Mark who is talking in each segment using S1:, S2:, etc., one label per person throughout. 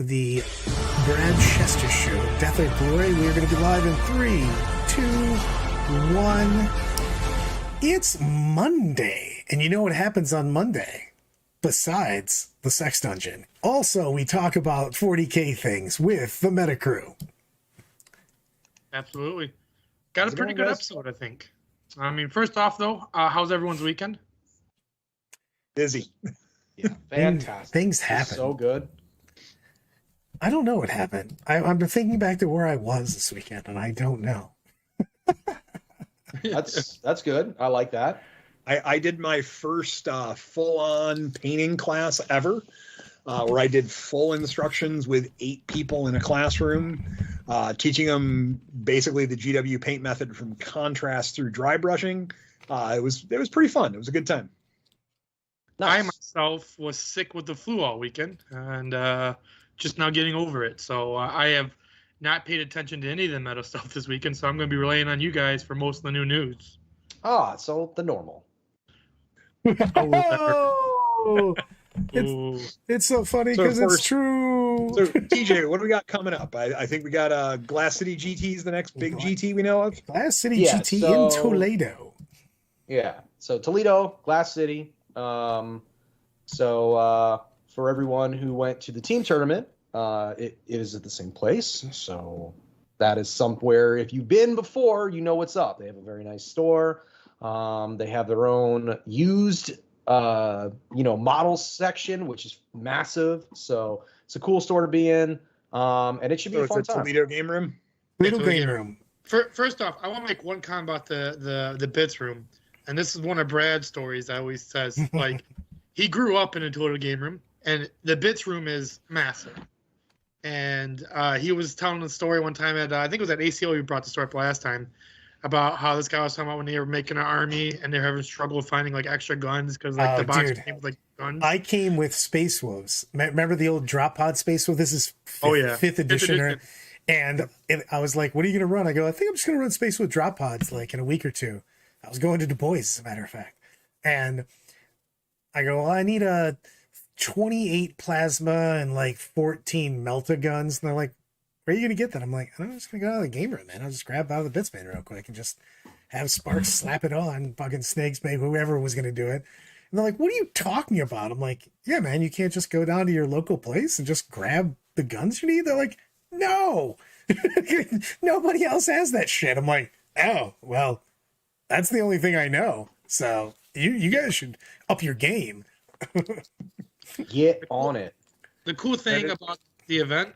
S1: the Brad Chester Show, Death or Glory. We're going to be live in 3, 2, 1. It's Monday, and you know what happens on Monday besides the Sex Dungeon? Also, we talk about 40K things with the Meta Crew.
S2: Absolutely. Got a pretty good episode, I think. I mean, first off, though, how's everyone's weekend?
S3: Busy.
S4: Yeah, fantastic.
S1: Things happen.
S4: So good.
S1: I don't know what happened. I'm thinking back to where I was this weekend, and I don't know.
S4: That's good. I like that.
S3: I did my first full-on painting class ever, where I did full instructions with 8 people in a classroom, teaching them basically the GW paint method from contrast through dry brushing. It was pretty fun. It was a good time.
S4: Nice.
S2: I myself was sick with the flu all weekend, and just now getting over it. So I have not paid attention to any of the meta stuff this weekend, so I'm going to be relying on you guys for most of the new news.
S4: So the normal.
S1: Oh, it's so funny because it's true.
S3: So, TJ, what do we got coming up? I think we got Glass City GT is the next big GT we know of.
S1: Glass City GT in Toledo.
S4: Yeah, so Toledo, Glass City. For everyone who went to the team tournament, it is at the same place. So that is somewhere, if you've been before, you know what's up. They have a very nice store. They have their own used, model section, which is massive. So it's a cool store to be in. And it should be a fun time.
S3: Toledo game room.
S1: Toledo game room.
S2: First off, I want to make one comment about the bits room. And this is one of Brad's stories that always says, like, he grew up in a Toledo game room, and the bits room is massive. And he was telling the story one time at, I think it was at ACO, we brought the story up last time, about how this guy was talking about when they were making an army, and they were having trouble finding, like, extra guns, because, like, the box came with, like, guns.
S1: I came with Space Wolves. Remember the old drop pod Space Wolf? This is 5th edition. And I was like, what are you going to run? I go, I think I'm just going to run Space Wolf drop pods, like, in a week or two. I was going to Du Bois, as a matter of fact. And I go, well, I need a 28 plasma and like 14 melta guns. And they're like, where are you going to get that? I'm like, I'm just going to go out of the game room, man. I'll just grab out of the bits bin real quick and just have Sparks slap it on, fucking Snakes, maybe whoever was going to do it. And they're like, what are you talking about? I'm like, yeah, man, you can't just go down to your local place and just grab the guns you need. They're like, no, nobody else has that shit. I'm like, oh, well, that's the only thing I know. So you guys should up your game.
S4: Get on it.
S2: The cool thing about the event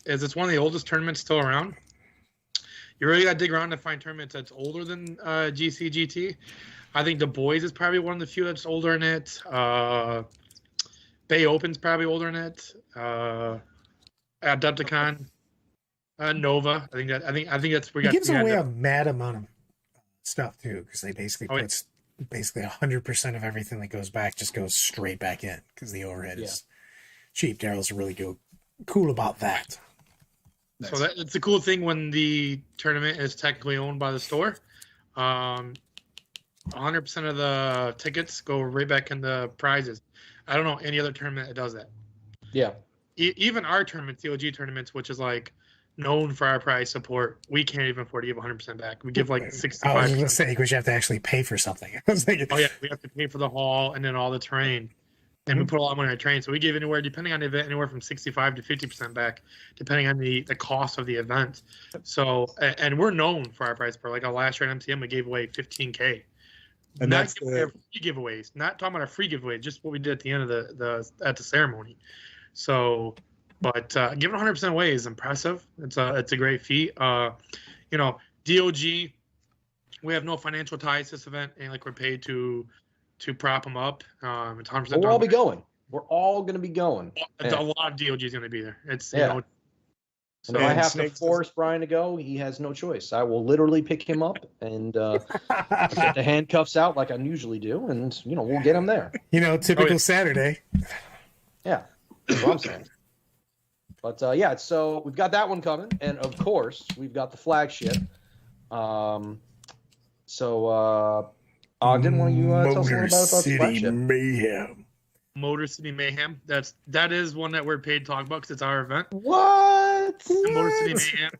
S2: is it's one of the oldest tournaments still around. You really got to dig around to find tournaments that's older than GCGT. I think the Boys is probably one of the few that's older in it. Bay Open's probably older in it. Adepticon, Nova. I think that's where we got.
S1: It gives away a mad amount of stuff too, because they basically put basically 100% of everything that goes back just goes straight back in because the overhead is cheap. Daryl's really cool about that.
S2: Nice. So it's a cool thing when the tournament is technically owned by the store. 100% of the tickets go right back in the prizes. I don't know any other tournament that does that.
S4: Yeah.
S2: Even our tournaments, the OG tournaments, which is like known for our prize support, we can't even afford to give 100% back. We give like 65%.
S1: I was going to say, because you have to actually pay for something. I was thinking,
S2: oh yeah, we have to pay for the hall and then all the terrain. And we put a lot of money on the train. So we give anywhere, depending on the event, anywhere from 65 to 50% back, depending on the cost of the event. So, and we're known for our prize support. Like our last year at MCM, we gave away $15K. And not free giveaways, not talking about a free giveaway, just what we did at the end of the ceremony. So, but giving 100% away is impressive. It's a great feat. DOG, we have no financial ties to this event, and like we're paid to prop them up. It's 100%.
S4: We'll all be going. We're all going to be going.
S2: A lot of DOG is going to be there. It's
S4: and if I have to force Brian to go, he has no choice. I will literally pick him up and get the handcuffs out like I usually do, and we'll get him there.
S1: Typical Saturday.
S4: Yeah, that's what I'm saying. But so we've got that one coming, and of course we've got the flagship. Ogden, why don't you tell us a little about the
S1: City
S4: flagship?
S1: Mayhem.
S2: Motor City Mayhem. That is one that we're paid to talk about because it's our event.
S4: What?
S2: The Motor City Mayhem.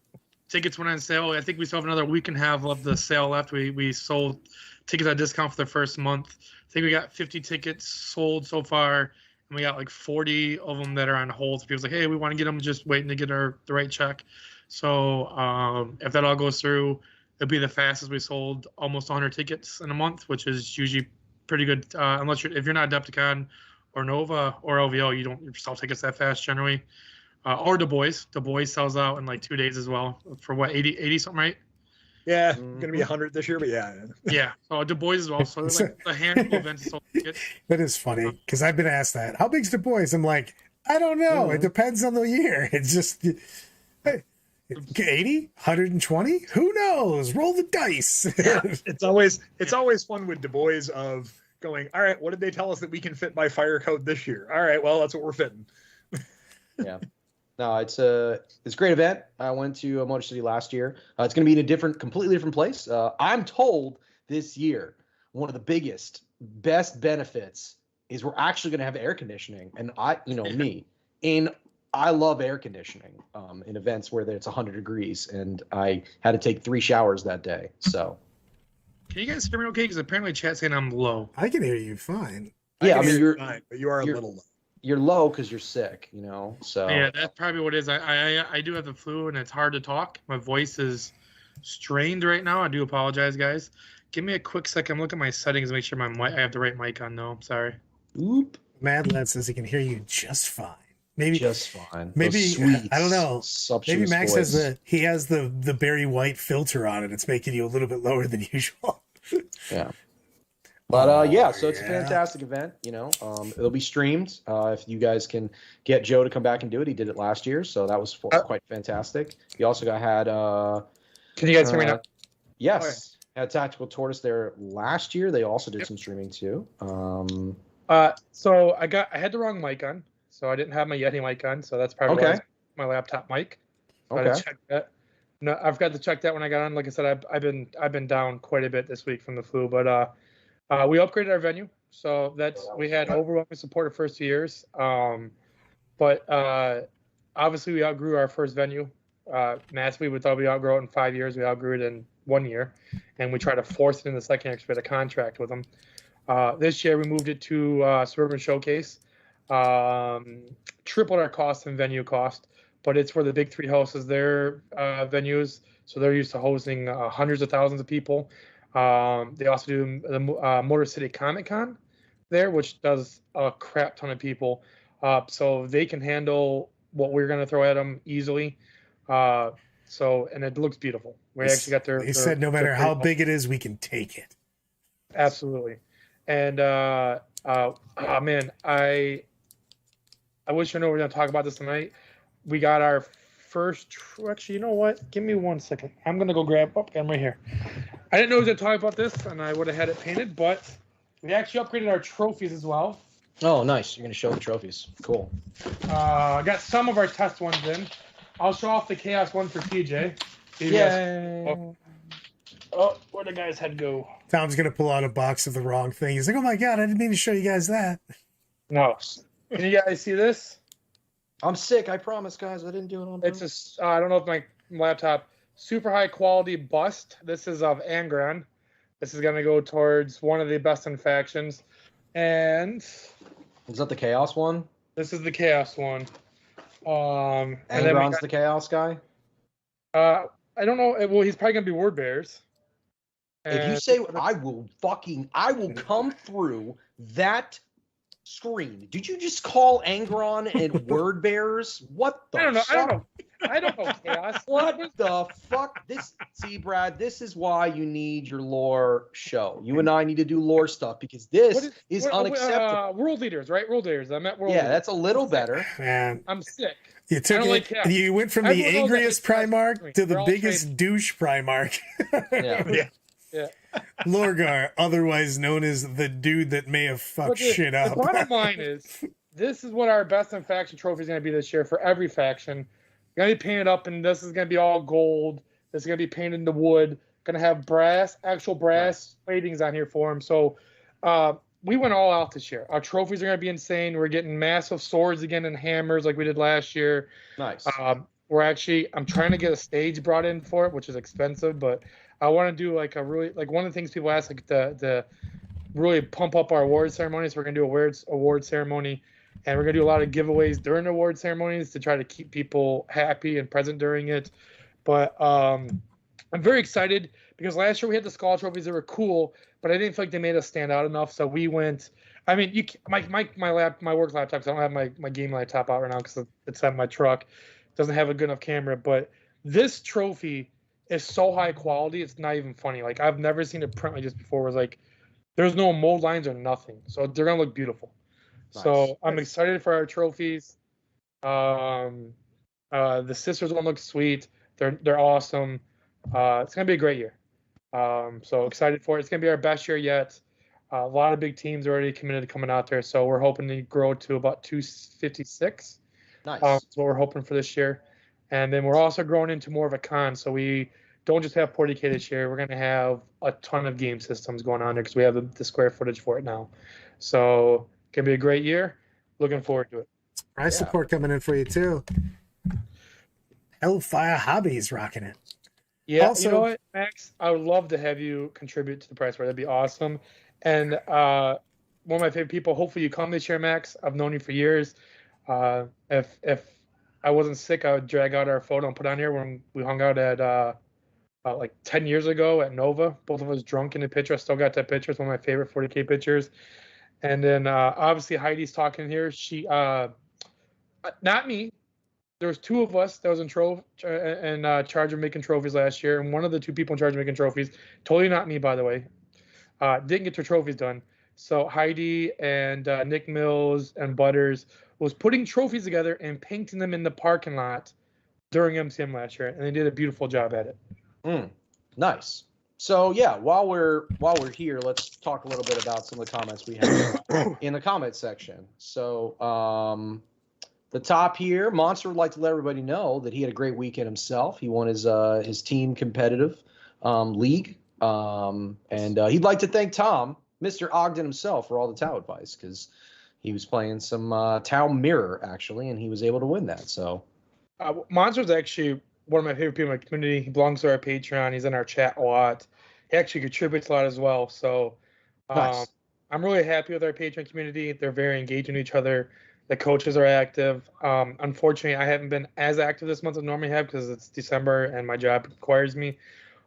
S2: Tickets went on sale. I think we still have another week and a half of the sale left. We sold tickets at a discount for the first month. I think we got 50 tickets sold so far, and we got like 40 of them that are on hold. So people's like, hey, we want to get them, just waiting to get the right check. So if that all goes through, it'll be the fastest we sold almost 100 tickets in a month, which is usually pretty good. Unless if you're not Adepticon or Nova or LVO, you don't sell tickets that fast generally. Or Du Bois. Du Bois sells out in like 2 days as well for what, 80 something, right?
S3: Yeah, going to be 100 this year, but yeah.
S2: Yeah, so Du Bois as well. So there's like a handful of events sold tickets.
S1: That is funny because I've been asked that. How big's Du Bois? I'm like, I don't know. It depends on the year. It's just 80, 120. Who knows? Roll the dice.
S3: Yeah, it's always fun with Du Bois of going, all right, what did they tell us that we can fit by fire code this year? All right, well, that's what we're fitting.
S4: Yeah. No, it's a great event. I went to Motor City last year. It's going to be in a completely different place. I'm told this year one of the best benefits is we're actually going to have air conditioning. And I love air conditioning in events where it's 100 degrees, and I had to take 3 showers that day. So,
S2: can you guys hear me okay? Because apparently chat's saying I'm low.
S1: I can hear you fine.
S4: Yeah, I mean you're
S3: fine, but you are a little low.
S4: You're low because you're sick, So
S2: yeah, that's probably what it is. I do have the flu, and it's hard to talk. My voice is strained right now. I do apologize, guys. Give me a quick second. I'm looking at my settings to make sure I have the right mic on. No, I'm sorry.
S4: Oop.
S1: Mad Lad says he can hear you just fine. Maybe
S4: just fine.
S1: Maybe
S4: sweet,
S1: I don't know. Maybe Max
S4: voice.
S1: has the Barry White filter on it. It's making you a little bit lower than usual.
S4: Yeah. But so it's a fantastic event. It'll be streamed. If you guys can get Joe to come back and do it, he did it last year, so that was quite fantastic. He also had.
S2: Can you guys hear me now?
S4: Yes, had Tactical Tortoise there last year. They also did some streaming too.
S2: So I had the wrong mic on, so I didn't have my Yeti mic on, so that's probably why my laptop mic. So I had to check that. No, I forgot to check that when I got on. Like I said, I've been down quite a bit this week from the flu, but we upgraded our venue, so we had overwhelming support the first 2 years. But obviously we outgrew our first venue massively. We thought we outgrew it in 5 years. We outgrew it in 1 year, and we tried to force it in the second year because we had a contract with them. This year we moved it to Suburban Showcase, tripled our cost and venue cost, but it's for the big 3 houses, their venues, so they're used to hosting hundreds of thousands of people. They also do the Motor City Comic Con there, which does a crap ton of people. So they can handle what we're going to throw at them easily. And it looks beautiful. We actually got
S1: They said no matter how big it is, we can take it.
S2: Absolutely. And man, I wish I knew we were going to talk about this tonight. We got our first. Actually, you know what? Give me 1 second. I'm going to go grab. Oh, I'm right here. I didn't know we were going to talk about this, and I would have had it painted, but we actually upgraded our trophies as well.
S4: Oh, nice. You're going to show the trophies. Cool.
S2: I got some of our test ones in. I'll show off the Chaos one for TJ.
S4: Yay.
S2: Oh, where'd the guy's head go?
S1: Tom's going to pull out a box of the wrong thing. He's like, oh my God, I didn't mean to show you guys that.
S2: No. Can you guys see this?
S4: I'm sick. I promise, guys. I didn't do it on purpose.
S2: It's I don't know if my laptop... Super high quality bust. This is of Angron. This is going to go towards one of the best in factions. And
S4: is that the Chaos one?
S2: This is the Chaos one.
S4: Angron's the Chaos guy?
S2: I don't know. Well, he's probably going to be Word Bears.
S4: If you say I will come through that screen. Did you just call Angron and Word Bears? What the fuck?
S2: I don't know, Chaos.
S4: What the fuck? Brad, this is why you need your lore show. You and I need to do lore stuff because this is unacceptable.
S2: World leaders, right? World leaders. I meant world leaders.
S4: Yeah, that's a little better.
S1: Man,
S2: I'm sick.
S1: You took it. Like you went from the angriest Primarch to the biggest douche Primarch.
S2: Yeah.
S1: Lorgar, otherwise known as the dude that may have fucked shit up.
S2: The bottom line is, this is what our best in faction trophy is going to be this year for every faction. Going to be painted up, and this is going to be all gold. This is going to be painted into wood. Going to have actual brass platings on here for them. So we went all out this year. Our trophies are going to be insane. We're getting massive swords again and hammers like we did last year.
S4: Nice.
S2: I'm trying to get a stage brought in for it, which is expensive, but I want to do like one of the things people ask, like the really pump up our award ceremonies. We're going to do award ceremony, and we're going to do a lot of giveaways during the award ceremonies to try to keep people happy and present during it. But I'm very excited because last year we had the Skull trophies that were cool, but I didn't feel like they made us stand out enough. So we went. I mean, my work laptop. 'Cause I don't have my game laptop out right now because it's at my truck. It doesn't have a good enough camera. But this trophy is so high quality, it's not even funny. Like I've never seen a print like this before. It was like there's no mold lines or nothing, so they're gonna look beautiful. Nice. So I'm excited for our trophies. The sisters one looks sweet. They're awesome. It's gonna be a great year. So excited for it. It's gonna be our best year yet. A lot of big teams already coming out there, so we're hoping to grow to about 256.
S4: Nice.
S2: That's what we're hoping for this year, and then we're also growing into more of a con. So we don't just have 40K this year. We're gonna have a ton of game systems going on there because we have the square footage for it now. So it's gonna be a great year. Looking forward to it.
S1: Price support coming in for you too. Hellfire Hobbies rocking it.
S2: Yeah, also, you know what, Max? I would love to have you contribute to the price support. That'd be awesome. And one of my favorite people. Hopefully, you come this year, Max. I've known you for years. If I wasn't sick, I would drag out our photo and put on here when we hung out at like 10 years ago at Nova. Both of us drunk in the picture. I still got that picture. It's one of my favorite 40K pictures. And then obviously Heidi's talking here. She, not me. There was two of us that was in charge of making trophies last year, and one of the two people in charge of making trophies, totally not me, by the way, didn't get their trophies done. So Heidi and Nick Mills and Butters was putting trophies together and painting them in the parking lot during MCM last year, and they did a beautiful job at it.
S4: Nice. So yeah, while we're here, let's talk a little bit about some of the comments we have in the comment section. So the top here, Monster would like to let everybody know that he had a great weekend himself. He won his team competitive league, and he'd like to thank Tom, Mr. Ogden himself, for all the Tau advice because he was playing some Tau Mirror actually, and he was able to win that. So
S2: Monster's actually one of my favorite people in my community. He belongs to our Patreon. He's in our chat a lot. He actually contributes a lot as well. So
S4: nice.
S2: I'm really happy with our Patreon community. They're very engaged with each other. The coaches are active. Unfortunately, I haven't been as active this month as I normally have because it's December and my job requires me.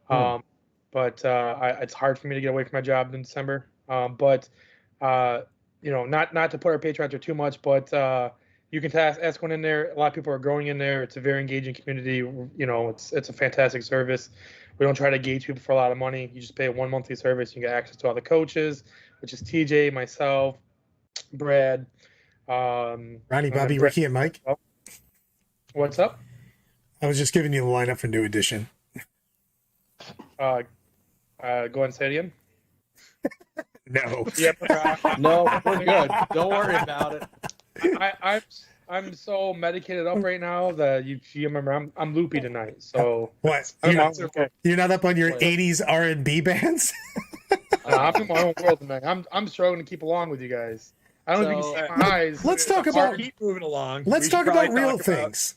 S2: But it's hard for me to get away from my job in December. Not to put our Patreon through too much, but you can ask one in there. A lot of people are growing in there. It's a very engaging community. You know, it's a fantastic service. We don't try to gauge people for a lot of money. You just pay one monthly service. You get access to all the coaches, which is TJ, myself, Brad,
S1: Ronnie, Bobby, Ricky, and Mike.
S2: What's up?
S1: I was just giving you the lineup for New Edition.
S2: Go ahead and say it again.
S1: No.
S4: No, we're good. Don't worry about it.
S2: I'm so medicated up right now that you remember I'm loopy tonight. So
S1: what? You're not up on your 80s R&B bands?
S2: I'm in my own world tonight. I'm struggling to keep along with you guys. I don't even see my eyes.
S1: Let's talk about
S3: keep moving along.
S1: Let's talk about real things.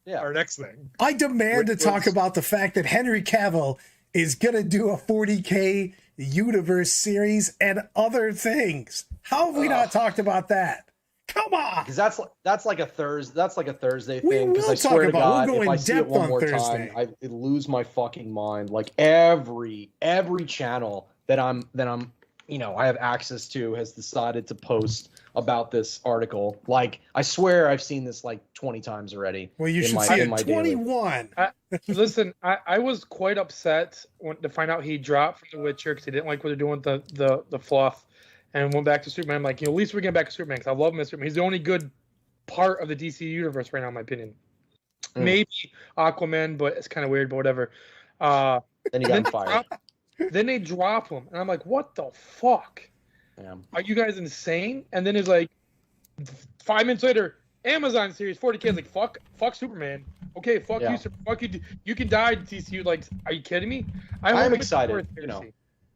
S3: Yeah, our next thing.
S1: I demand to talk about the fact that Henry Cavill is gonna do a 40K universe series and other things. How have we not talked about that? Come on,
S4: because that's like a Thursday thing. Because I swear to God, if I see it one more time, I lose my fucking mind. Like every channel that I'm I have access to has decided to post about this article. Like, I swear I've seen this like 20 times already.
S1: Well, you should see it 21.
S2: Listen, I was quite upset to find out he dropped from The Witcher because he didn't like what they're doing with the fluff and went back to Superman. I'm like, at least we're getting back to Superman because I love Mr. Superman. He's the only good part of the DC universe right now, in my opinion. Maybe Aquaman, but it's kind of weird, but whatever.
S4: Then he got fired.
S2: Then they drop him, and I'm like, what the fuck?
S4: Yeah.
S2: Are you guys insane? And then it's like 5 minutes later, Amazon series 40K is like, fuck Superman. Okay, fuck you, fuck you. You can die, DCU. Like, are you kidding me?
S4: I'm excited.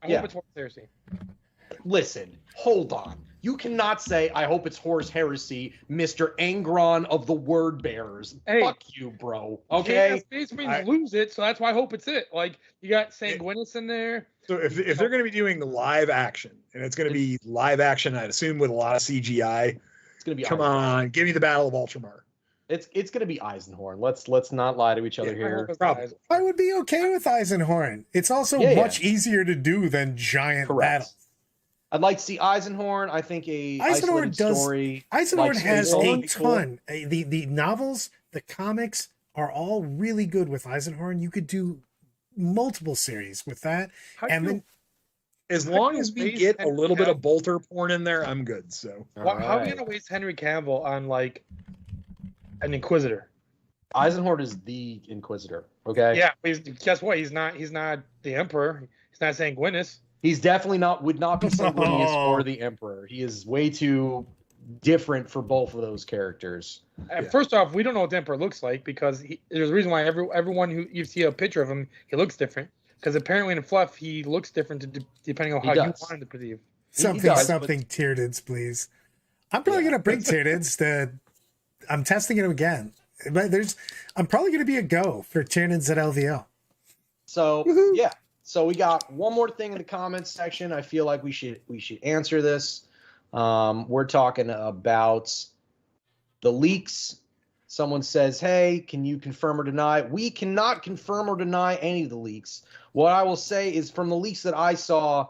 S2: I hope it's worth heresy.
S4: listen, hold on. You cannot say, I hope it's Horus Heresy, Mr. Angron of the Word Bearers.
S5: Hey,
S4: fuck you, bro. Okay?
S5: Yeah, Space Marines lose it, so that's why I hope it's it. Like, you got Sanguinis in there.
S3: So if they're going to be doing live action, and it's going to be live action, I'd assume with a lot of CGI.
S4: It's going to be
S3: Come on, give me the Battle of Ultramar.
S4: It's going to be Eisenhorn. Let's not lie to each other here.
S1: I would be okay with Eisenhorn. It's also much easier to do than giant battles.
S4: I'd like to see Eisenhorn. I think
S1: Eisenhorn
S4: story.
S1: Eisenhorn has a ton. The novels, the comics are all really good with Eisenhorn. You could do multiple series with that, and then
S3: as long as we get a little bit of bolter porn in there, I'm good. So
S5: how are we gonna waste Henry Cavill on like an Inquisitor?
S4: Eisenhorn is the Inquisitor. Okay.
S5: Yeah, guess what? He's not the Emperor. He's not Sanguinis.
S4: He's definitely would not be Sanguinius or the Emperor. He is way too different for both of those characters.
S5: First off, we don't know what the Emperor looks like because there's a reason why everyone who you see a picture of him, he looks different. Because apparently in fluff, he looks different depending on how you want him to perceive.
S1: Something Tyranids, please. I'm probably gonna bring Tyranids I'm testing it again. But I'm probably gonna be a go for Tyranids at LVO.
S4: So yeah. So we got one more thing in the comments section. I feel like we should answer this. We're talking about the leaks. Someone says, hey, can you confirm or deny? We cannot confirm or deny any of the leaks. What I will say is from the leaks that I saw,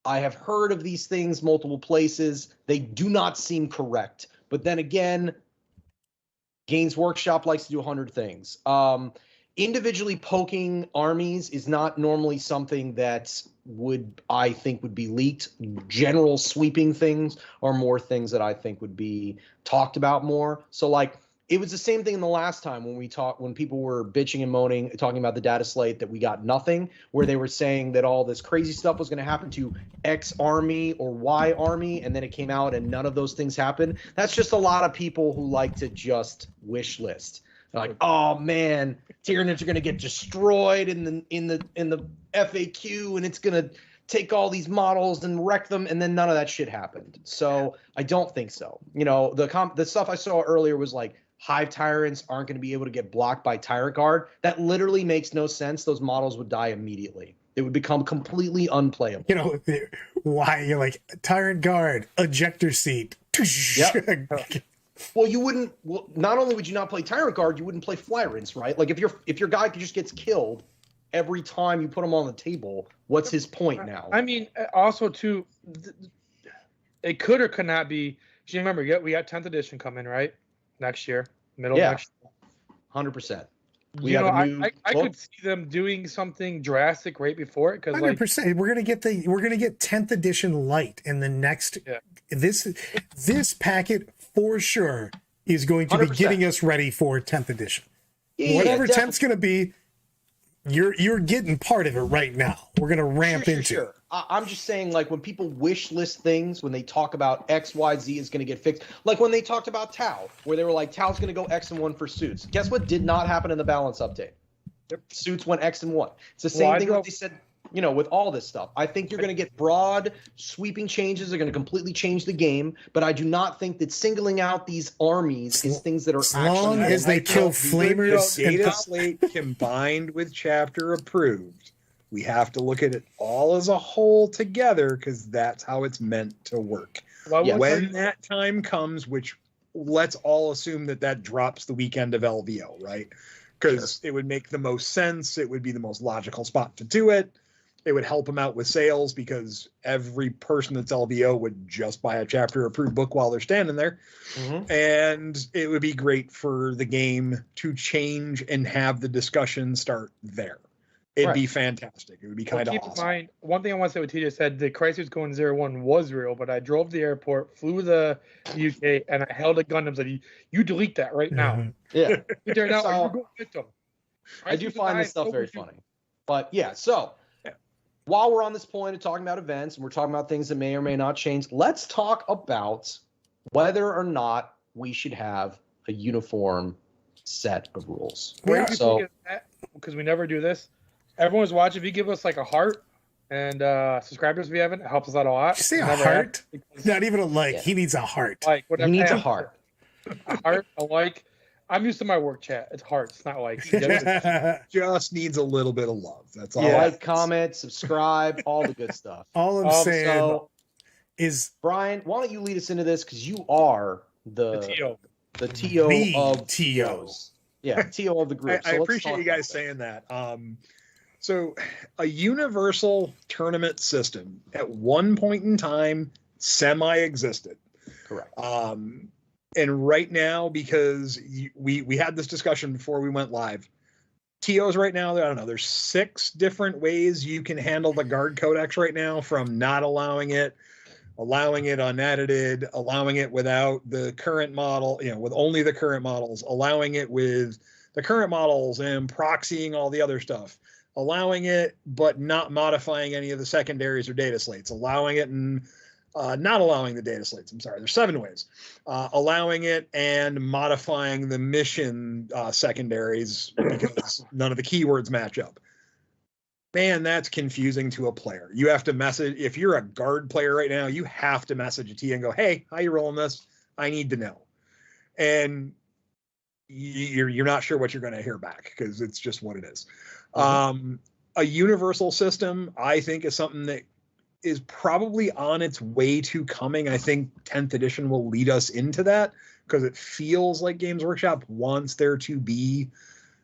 S4: I have heard of these things multiple places. They do not seem correct. But then again, Games Workshop likes to do 100 things. Individually poking armies is not normally something that I think would be leaked. General sweeping things are more things that I think would be talked about more. So like it was the same thing in the last time when people were bitching and moaning, talking about the data slate that we got nothing, where they were saying that all this crazy stuff was going to happen to X army or Y army, and then it came out and none of those things happened. That's just a lot of people who like to just wish list. They're like, oh man, Tyranids are going to get destroyed in the FAQ, and it's going to take all these models and wreck them, and then none of that shit happened. So I don't think so. You know, the stuff I saw earlier was like Hive Tyrants aren't going to be able to get blocked by Tyrant Guard. That literally makes no sense. Those models would die immediately. It would become completely unplayable.
S1: You know, why you're like Tyrant Guard, ejector seat.
S4: Yep. Well, you wouldn't. Well, not only would you not play Tyrant Guard, you wouldn't play Flyrants, right? Like if your guy just gets killed every time you put him on the table, what's his point now?
S5: I mean, also too, it could or could not be. You remember, we got 10th edition coming right next year, middle of next year.
S4: 100%.
S5: I could see them doing something drastic right before it because
S1: 100%. We're gonna get 10th edition light in the next. Yeah. This packet for sure is going to 100%. Be getting us ready for 10th edition. Yeah, whatever 10th's going to be, you're getting part of it right now. We're going to ramp into.
S4: Sure. I'm just saying, like when people wish list things, when they talk about X, Y, Z is going to get fixed, like when they talked about Tau, where they were like Tau's going to go X and 1 for suits. Guess what did not happen in the balance update? Suits went X and 1. It's the same thing that they said. You know, with all this stuff, I think you're going to get broad, sweeping changes. They're going to completely change the game. But I do not think that singling out these armies is things that are
S1: as long as they kill flamers.
S3: Data slate combined with chapter approved. We have to look at it all as a whole together because that's how it's meant to work. When that time comes, which let's all assume that drops the weekend of LVO, right? Because it would make the most sense. It would be the most logical spot to do it. It would help them out with sales because every person that's LVO would just buy a chapter approved book while they're standing there. Mm-hmm. And it would be great for the game to change and have the discussion start there. It'd be fantastic. It would be kind of awesome. Keep in mind,
S5: one thing I want to say what TJ said, the crisis going 0-1 was real, but I drove to the airport, flew to the UK, and I held a gun and said, you delete that right now.
S4: Mm-hmm. Yeah.
S5: You're now, you're going to get them.
S4: I do find this stuff very funny. But yeah, so while we're on this point of talking about events and we're talking about things that may or may not change, let's talk about whether or not we should have a uniform set of rules.
S5: Because we never do this. Everyone's watching. If you give us like a heart and subscribers we haven't. It helps us out a lot.
S1: Did you say a heart? Not even a like. Yeah. He needs a heart.
S5: Like
S4: whatever. He needs a heart.
S5: A heart, a like. I'm used to my work chat. It's hearts, not like.
S3: Just needs a little bit of love. That's all.
S4: Like, comment, subscribe, all the good stuff.
S1: All I'm saying is,
S4: Brian, why don't you lead us into this, because you are the TO of TOs. Yeah, TO of the group.
S3: I appreciate you guys saying that. So a universal tournament system at one point in time semi-existed.
S4: Correct.
S3: And right now, because we had this discussion before we went live, TOs right now, I don't know, there's 6 different ways you can handle the guard codex right now, from not allowing it unedited, allowing it without the current model, with only the current models, allowing it with the current models and proxying all the other stuff, allowing it but not modifying any of the secondaries or data slates, allowing it and not allowing the data slates. I'm sorry, there's 7 ways. Allowing it and modifying the mission secondaries because none of the keywords match up. Man, that's confusing to a player. You have to message, if you're a guard player right now, you have to message a T and go, hey, how you rolling this? I need to know. And you're not sure what you're going to hear back, because it's just what it is. Mm-hmm. A universal system, I think, is something that is probably on its way to coming. I think 10th edition will lead us into that, because it feels like Games Workshop wants there to be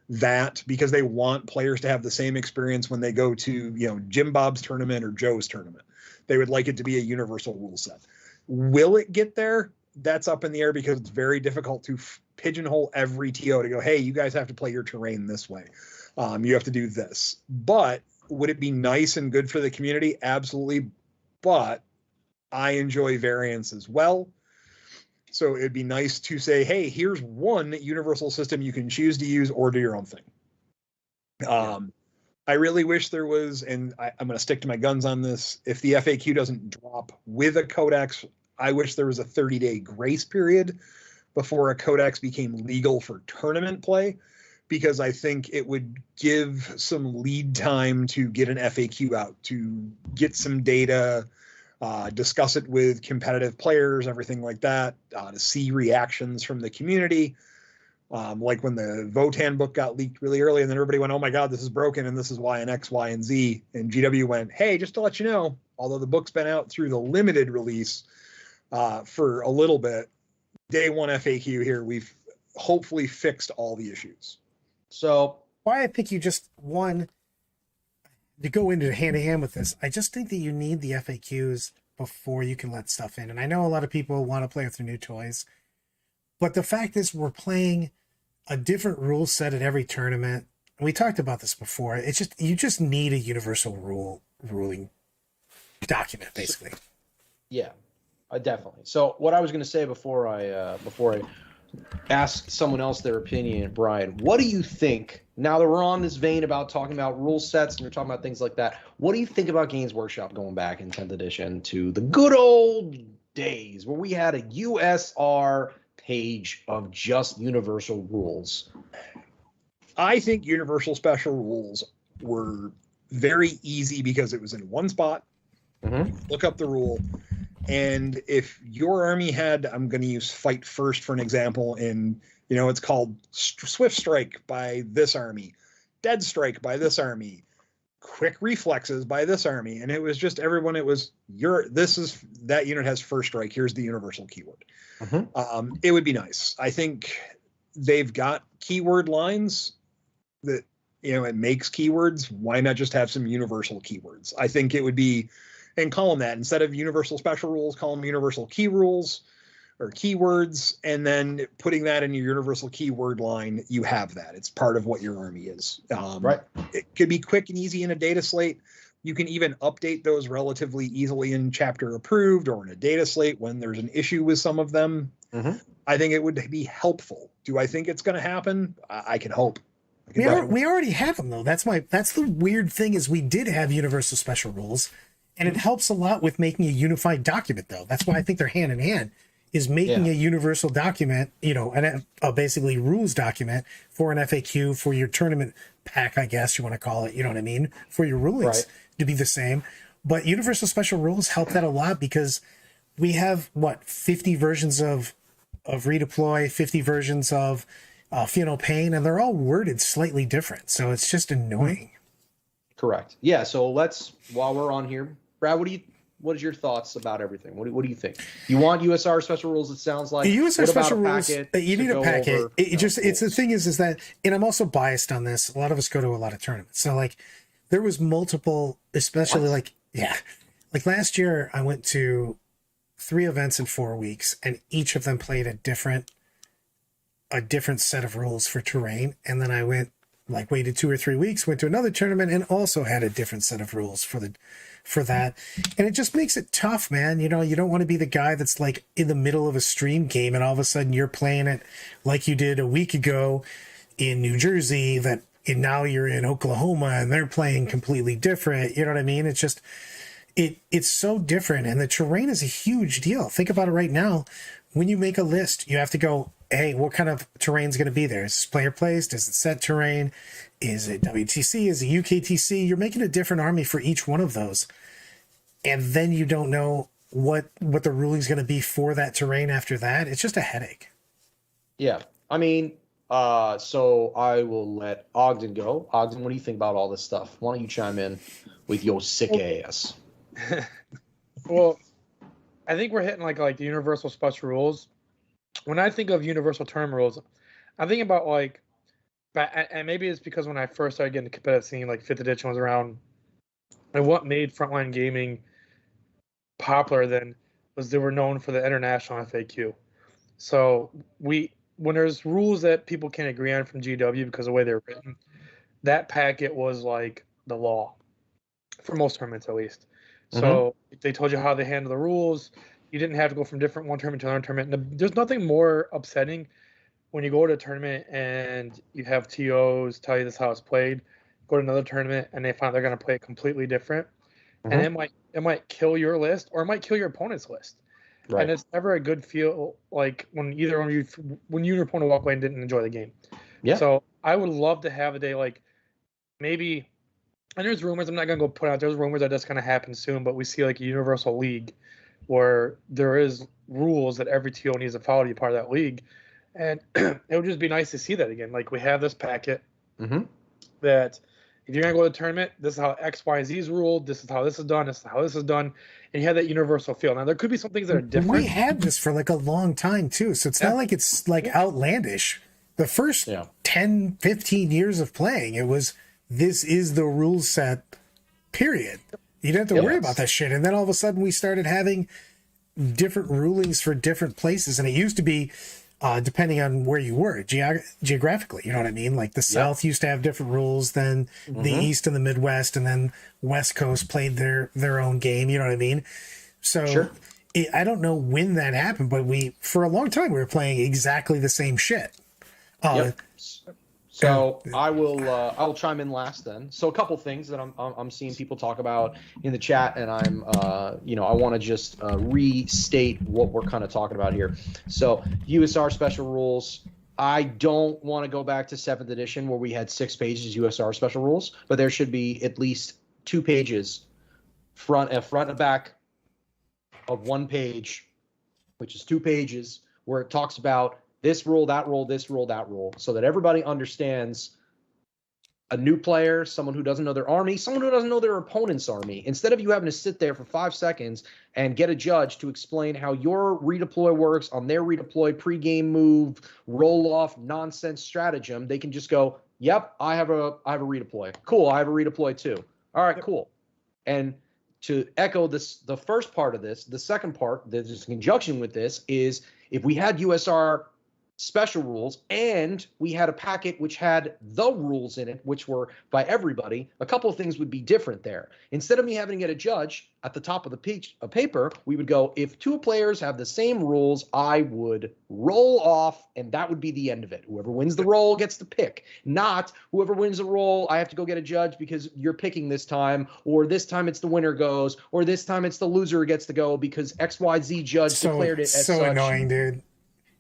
S3: that, because they want players to have the same experience when they go to, Jim Bob's tournament or Joe's tournament. They would like it to be a universal rule set. Will it get there? That's up in the air, because it's very difficult to pigeonhole every TO to go, hey, you guys have to play your terrain this way. You have to do this. But would it be nice and good for the community? Absolutely. But I enjoy variance as well. So it'd be nice to say, hey, here's one universal system you can choose to use or do your own thing. I really wish there was, and I'm going to stick to my guns on this, if the FAQ doesn't drop with a codex, I wish there was a 30-day grace period before a codex became legal for tournament play, because I think it would give some lead time to get an FAQ out, to get some data, discuss it with competitive players, everything like that, to see reactions from the community. Like when the Votan book got leaked really early, and then everybody went, oh my God, this is broken, and this is why, and X, Y, and Z. And GW went, hey, just to let you know, although the book's been out through the limited release for a little bit, day one FAQ here, we've hopefully fixed all the issues.
S4: So
S1: why I think you just, one, to go into hand-to-hand with this, I just think that you need the FAQs before you can let stuff in. And I know a lot of people want to play with their new toys, but the fact is we're playing a different rule set at every tournament. And we talked about this before. It's just, you just need a universal ruling document, basically.
S4: Yeah, definitely. So what I was going to say before I ask someone else their opinion, Brian, what do you think, now that we're on this vein about talking about rule sets and we're talking about things like that, what do you think about Games Workshop going back in 10th edition to the good old days where we had a USR page of just universal rules?
S3: I think universal special rules were very easy because it was in one spot. Mm-hmm. Look up the rule. And if your army had, I'm going to use Fight First for an example, and it's called Swift Strike by this army, Dead Strike by this army, Quick Reflexes by this army, and it was just everyone. It was that unit has First Strike. Here's the universal keyword. Mm-hmm. It would be nice. I think they've got keyword lines that it makes keywords. Why not just have some universal keywords? I think it would be. And call them that. Instead of universal special rules, call them universal key rules or keywords, and then putting that in your universal keyword line, you have that. It's part of what your army is.
S4: Right.
S3: It could be quick and easy in a data slate. You can even update those relatively easily in chapter approved or in a data slate when there's an issue with some of them. Mm-hmm. I think it would be helpful. Do I think it's going to happen? I can hope.
S1: We already have them, though. That's the weird thing, is we did have universal special rules. And it helps a lot with making a unified document, though. That's why I think they're hand in hand. is making a universal document, a basically rules document for an FAQ for your tournament pack, I guess you want to call it, you know what I mean, for your rulings to be the same. But universal special rules help that a lot because we have 50 versions of redeploy, 50 versions of Pain, and they're all worded slightly different. So it's just annoying.
S4: Correct. Yeah. So while we're on here, Brad, what is your thoughts about everything? What do you think? You want USR special rules? It sounds like
S1: USR special rules. You need a packet. It's the thing is that, and I'm also biased on this. A lot of us go to a lot of tournaments, so like there was multiple, especially like last year I went to 3 events in 4 weeks, and each of them played a different set of rules for terrain, and then I waited 2 or 3 weeks, went to another tournament, and also had a different set of rules for that. And it just makes it tough, man. You don't want to be the guy that's like in the middle of a stream game and all of a sudden you're playing it like you did a week ago in New Jersey, and now you're in Oklahoma and they're playing completely different. You know what I mean? It's just, it's so different. And the terrain is a huge deal. Think about it right now. When you make a list, you have to go, hey, what kind of terrain is going to be there? Is this player placed? Is it set terrain? Is it WTC? Is it UKTC? You're making a different army for each one of those. And then you don't know what the ruling is going to be for that terrain after that. It's just a headache.
S4: Yeah. I mean, so I will let Ogden go. Ogden, what do you think about all this stuff? Why don't you chime in with your sick ass?
S5: Well, I think we're hitting like the universal special rules. When I think of universal term rules, I think about and maybe it's because when I first started getting the competitive scene, like 5th edition was around, and what made Frontline Gaming popular then was they were known for the international FAQ. So when there's rules that people can't agree on from GW because of the way they're written, that packet was like the law for most tournaments, at least. So they told you how they handle the rules. You didn't have to go from one tournament to another tournament. And there's nothing more upsetting when you go to a tournament and you have TOs tell you this is how it's played. Go to another tournament and they find they're going to play it completely different, and it might kill your list or it might kill your opponent's list. Right. And it's never a good feel like when you and your opponent walk away and didn't enjoy the game. Yeah. So I would love to have a day like maybe. And there's rumors, I'm not going to go put out, there's rumors that that's going to happen soon, but we see like a universal league where there is rules that every TO needs to follow to be part of that league. And it would just be nice to see that again. Like we have this packet that if you're going to go to the tournament, this is how X, Y, Z is ruled, this is how this is done, this is how this is done. And you have that universal feel. Now there could be some things that are different.
S1: We had this for like a long time too. So it's not like it's like outlandish. The first 10, 15 years of playing, it was, this is the rule set, period. You didn't have to worry about that shit. And then all of a sudden we started having different rulings for different places. And it used to be depending on where you were geographically, you know what I mean? Like the South used to have different rules than the East and the Midwest, and then West Coast played their own game, you know what I mean? So I don't know when that happened, but for a long time we were playing exactly the same shit.
S4: So I will chime in last then. So a couple things that I'm seeing people talk about in the chat, and I'm I want to just restate what we're kind of talking about here. So USR special rules. I don't want to go back to 7th edition where we had 6 pages USR special rules, but there should be at least 2 pages, front and back of 1 page, which is 2 pages, where it talks about this rule, that rule, this rule, that rule, so that everybody understands a new player, someone who doesn't know their army, someone who doesn't know their opponent's army. Instead of you having to sit there for 5 seconds and get a judge to explain how your redeploy works on their redeploy, pregame move, roll-off, nonsense stratagem, they can just go, yep, I have a redeploy. Cool, I have a redeploy too. All right, cool. And to echo this, the first part of this, the second part that is in conjunction with this is if we had USR special rules, and we had a packet which had the rules in it, which were by everybody, a couple of things would be different there. Instead of me having to get a judge at the top of the page of paper, we would go, if two players have the same rules, I would roll off, and that would be the end of it. Whoever wins the roll gets to pick. Not whoever wins the roll, I have to go get a judge because you're picking this time, or this time it's the winner goes, or this time it's the loser gets to go because XYZ judge declared it as
S1: so
S4: such.
S1: Annoying, dude.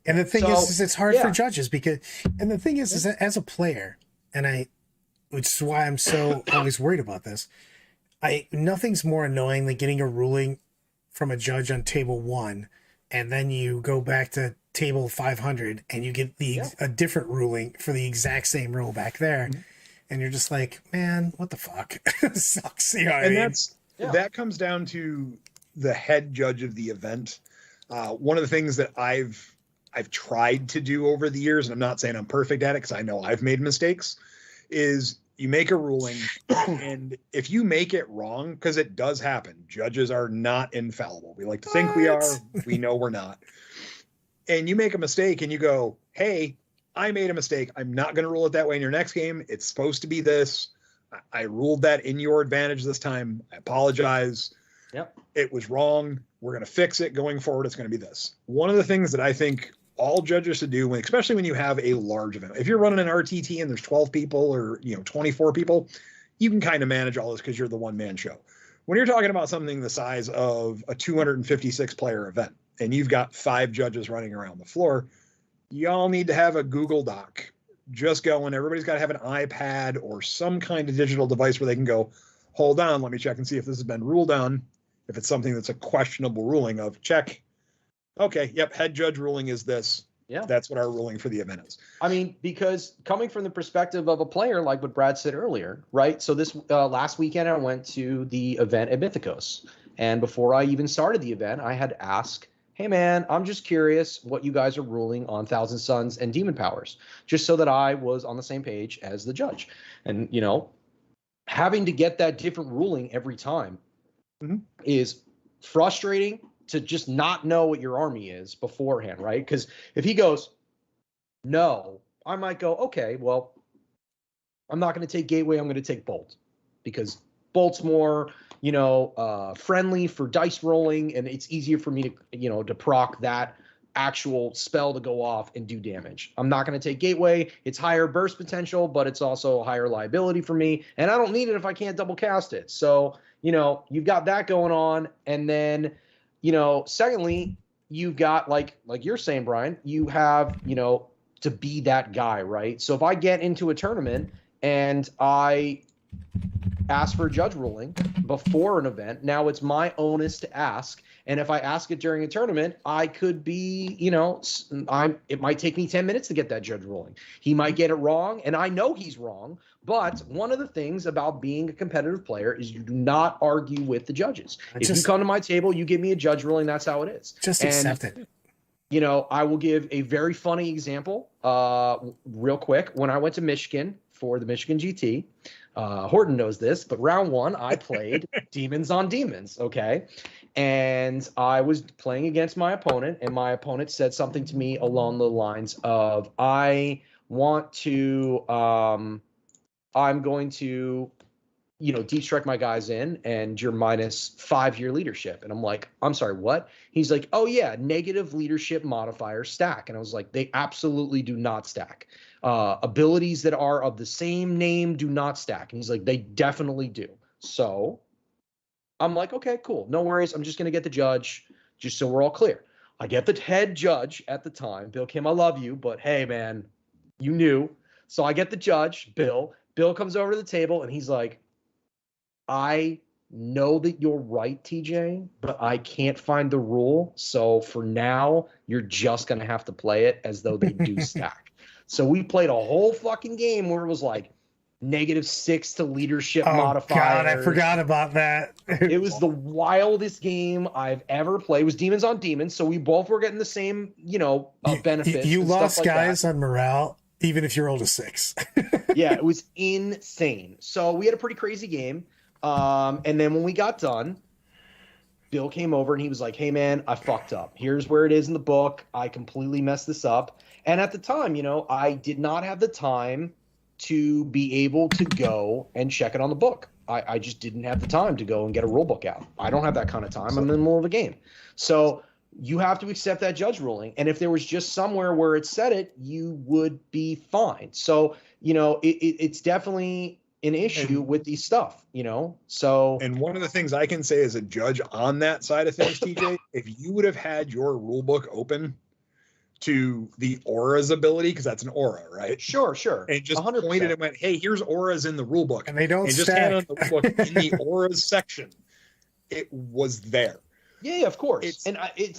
S1: And the thing is it's hard for judges because, and the thing is that as a player, which is why I'm so always worried about this, nothing's more annoying than getting a ruling from a judge on table 1, and then you go back to table 500 and you get a different ruling for the exact same rule back there, and you're just like, man, what the fuck? It sucks. You know what I mean?
S3: That comes down to the head judge of the event. One of the things that I've tried to do over the years, and I'm not saying I'm perfect at it because I know I've made mistakes, is you make a ruling, and if you make it wrong, because it does happen, judges are not infallible. We like to think we are. We know we're not. And you make a mistake and you go, hey, I made a mistake. I'm not going to rule it that way in your next game. It's supposed to be this. I ruled that in your advantage this time. I apologize.
S4: Yep.
S3: It was wrong. We're going to fix it going forward. It's going to be this. One of the things that I think all judges should do, especially when you have a large event, if you're running an RTT and there's 12 people or 24 people, you can kind of manage all this because you're the one-man show. When you're talking about something the size of a 256 player event and you've got 5 judges running around the floor, y'all need to have a Google Doc. Just go, and everybody's got to have an iPad or some kind of digital device where they can go, hold on, let me check and see if this has been ruled on. If it's something that's a questionable ruling of check. Okay, yep, head judge ruling is this. Yeah. That's what our ruling for the event is.
S4: I mean, because coming from the perspective of a player, like what Brad said earlier, right? So this last weekend, I went to the event at Mythicos. And before I even started the event, I had asked, hey, man, I'm just curious what you guys are ruling on Thousand Suns and Demon Powers, just so that I was on the same page as the judge. And, having to get that different ruling every time is frustrating to just not know what your army is beforehand, right? Because if he goes, no, I might go, okay, well, I'm not going to take Gateway. I'm going to take Bolt because Bolt's more, friendly for dice rolling, and it's easier for me to, to proc that actual spell to go off and do damage. I'm not going to take Gateway. It's higher burst potential, but it's also higher liability for me, and I don't need it if I can't double cast it. So, you've got that going on, and then, secondly, you've got like you're saying, Brian, you have, to be that guy, right? So if I get into a tournament and I ask for a judge ruling before an event, now it's my onus to ask. And if I ask it during a tournament, I could be, it might take me 10 minutes to get that judge ruling. He might get it wrong, and I know he's wrong. But one of the things about being a competitive player is you do not argue with the judges. If you come to my table, you give me a judge ruling, that's how it is.
S1: Just accept it.
S4: I will give a very funny example real quick. When I went to Michigan for the Michigan GT, Horton knows this, but round 1, I played Demons on Demons, okay? And I was playing against my opponent, and my opponent said something to me along the lines of, I'm going to, deep strike my guys in, and you're minus 5 your leadership. And I'm like, I'm sorry, what? He's like, oh yeah, negative leadership modifier stack. And I was like, they absolutely do not stack. Abilities that are of the same name do not stack. And he's like, they definitely do. So I'm like, okay, cool. No worries. I'm just going to get the judge just so we're all clear. I get the head judge at the time. Bill Kim, I love you, but hey, man, you knew. So I get the judge, Bill. Bill comes over to the table and he's like, I know that you're right, TJ, but I can't find the rule. So for now, you're just going to have to play it as though they do stack. So we played a whole fucking game where it was like -6 to leadership modifiers.
S1: God, I forgot about that.
S4: It was the wildest game I've ever played. It was Demons on Demons. So we both were getting the same, benefits.
S1: You lost guys on morale, even if you rolled a 6.
S4: Yeah, it was insane. So we had a pretty crazy game. And then when we got done, Bill came over and he was like, hey man, I fucked up. Here's where it is in the book. I completely messed this up. And at the time, you know, I did not have the time to be able to go and check it on the book. I just didn't have the time to go and get a rule book out. I don't have that kind of time. I'm in the middle of a game. So you have to accept that judge ruling. And if there was just somewhere where it said it, you would be fine. So, you know, it's definitely an issue with these stuff, you know? So.
S3: And one of the things I can say as a judge on that side of things, TJ, if you would have had your rule book open to the aura's ability, because that's an aura, right?
S4: Sure.
S3: And just
S4: 100%.
S3: pointed and went, hey, here's auras in the rule book.
S1: And they don't
S3: just
S1: stack.
S3: hand on the rule book in the auras section. It was there.
S4: Yeah, of course. It's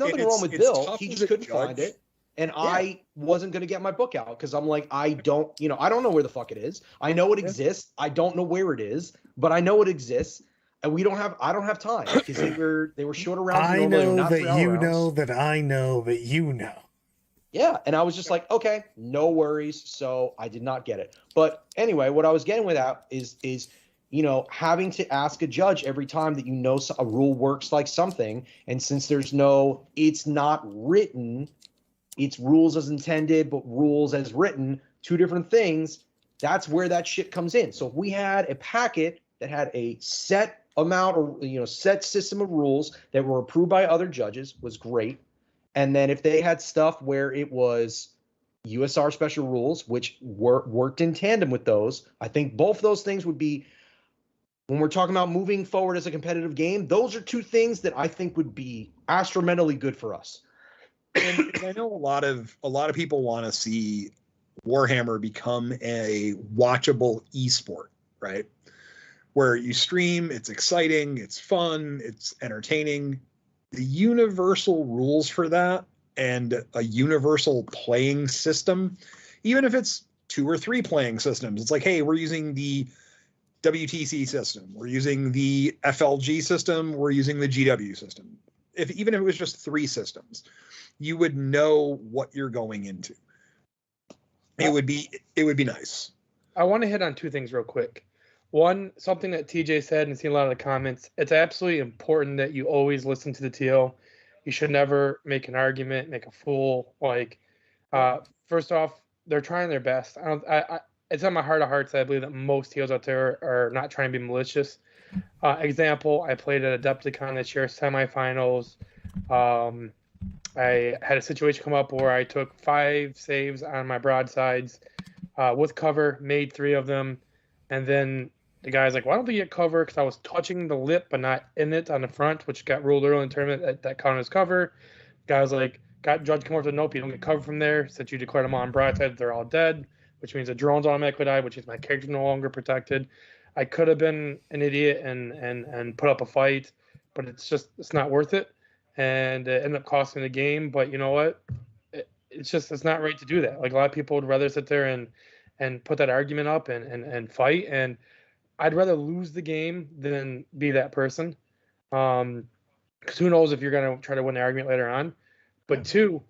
S4: nothing wrong with Bill. He just couldn't find it. And I wasn't going to get my book out because I'm like, I don't know where the fuck it is. I know it exists. I don't know where it is, but I know it exists. And I don't have time because they were short around.
S1: I know that you know that I know that you know.
S4: Yeah, and I was just like, okay, no worries. So I did not get it. But anyway, what I was getting with that is you know, having to ask a judge every time that you know a rule works like something, and since it's not written, it's rules as intended, but rules as written, two different things. That's where that shit comes in. So if we had a packet that had a set amount or, you know, set system of rules that were approved by other judges, was great. And then if they had stuff where it was USR special rules, which worked in tandem with those, I think both those things would be, when we're talking about moving forward as a competitive game, those are two things that I think would be astronomically good for us.
S3: And I know a lot of people want to see Warhammer become a watchable esport, right? Where you stream, it's exciting, it's fun, it's entertaining. The universal rules for that and a universal playing system, even if it's 2 or 3 playing systems, it's like, hey, we're using the WTC system, we're using the FLG system, we're using the GW system. Even if it was just 3 systems, you would know what you're going into. It would be nice.
S5: I want to hit on 2 things real quick. One, something that TJ said and seen a lot of the comments. It's absolutely important that you always listen to the TO. You should never make an argument, make a fool. Like, first off, they're trying their best. It's on my heart of hearts that I believe that most TOs out there are not trying to be malicious. Example, I played at Adepticon this year, semifinals. I had a situation come up where I took 5 saves on my broadsides with cover, made 3 of them, and then the guy's like, why don't they get cover? Because I was touching the lip but not in it on the front, which got ruled early in the tournament that counted as cover. Guy's like, judge come over to nope, you don't get cover from there. Since you declared them on broadside, they're all dead, which means the drones automatically die, which means my character's no longer protected. I could have been an idiot and put up a fight, but it's not worth it. And it ended up costing the game. But you know what? It's not right to do that. Like, a lot of people would rather sit there and put that argument up and fight. And I'd rather lose the game than be that person. Because who knows if you're going to try to win the argument later on. But 2,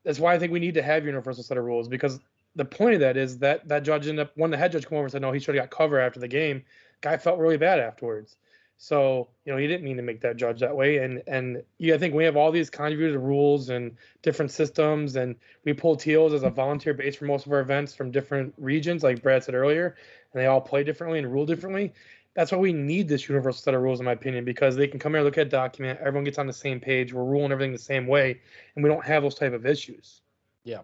S5: that's why I think we need to have universal set of rules, because the point of that is that judge ended up, when the head judge came over and said, no, he should have got cover after the game, guy felt really bad afterwards. So, you know, he didn't mean to make that judge that way. And I think we have all these convoluted rules and different systems, and we pull TOs as a volunteer base for most of our events from different regions, like Brad said earlier, and they all play differently and rule differently. That's why we need this universal set of rules, in my opinion, because they can come here, look at a document, everyone gets on the same page, we're ruling everything the same way, and we don't have those type of issues.
S4: Yeah,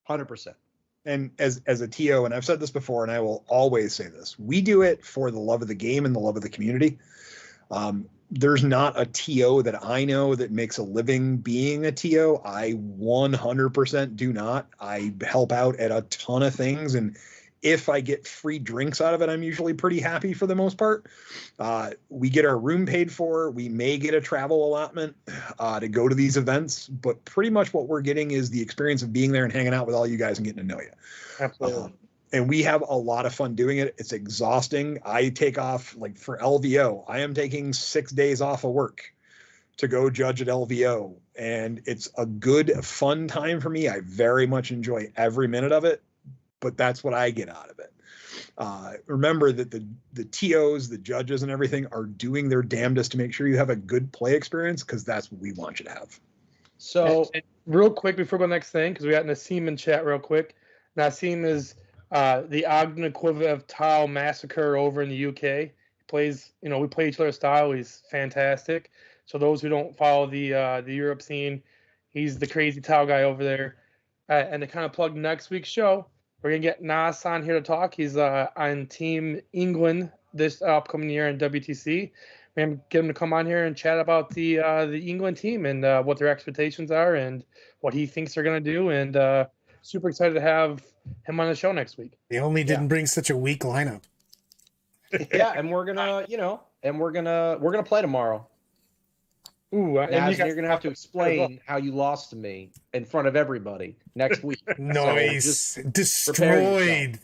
S4: 100%.
S3: And as a TO, and I've said this before, and I will always say this, we do it for the love of the game and the love of the community. There's not a TO that I know that makes a living being a TO. I 100% do not. I help out at a ton of things, and if I get free drinks out of it, I'm usually pretty happy for the most part. We get our room paid for. We may get a travel allotment to go to these events, but pretty much what we're getting is the experience of being there and hanging out with all you guys and getting to know you.
S5: Absolutely.
S3: And we have a lot of fun doing it. It's exhausting. I take off, like for LVO, I am taking 6 days off of work to go judge at LVO. And it's a good, fun time for me. I very much enjoy every minute of it, but that's what I get out of it. Remember that the TOs, the judges and everything are doing their damnedest to make sure you have a good play experience, because that's what we want you to have.
S4: So
S5: real quick before we go next thing, because we got Nassim in chat real quick. Nassim is the Ogden equivalent of Tile Massacre over in the UK. He plays, we play each other's style. He's fantastic. So those who don't follow the Europe scene, he's the crazy Tile guy over there. And to kind of plug next week's show, we're gonna get Nas on here to talk. He's on Team England this upcoming year in WTC. We're gonna get him to come on here and chat about the England team and what their expectations are and what he thinks they're gonna do. And super excited to have him on the show next week.
S1: They only didn't bring such a weak lineup.
S4: Yeah, and we're gonna play tomorrow.
S5: Ooh,
S4: and you're gonna have to explain how you lost to me in front of everybody next week.
S1: Nice,
S4: so
S1: destroyed.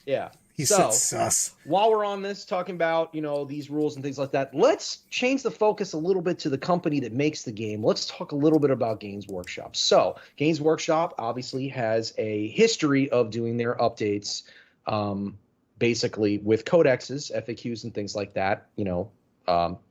S4: Yeah.
S1: He said sus.
S4: While we're on this, talking about, these rules and things like that, let's change the focus a little bit to the company that makes the game. Let's talk a little bit about Games Workshop. So Games Workshop obviously has a history of doing their updates, basically with codexes, FAQs, and things like that,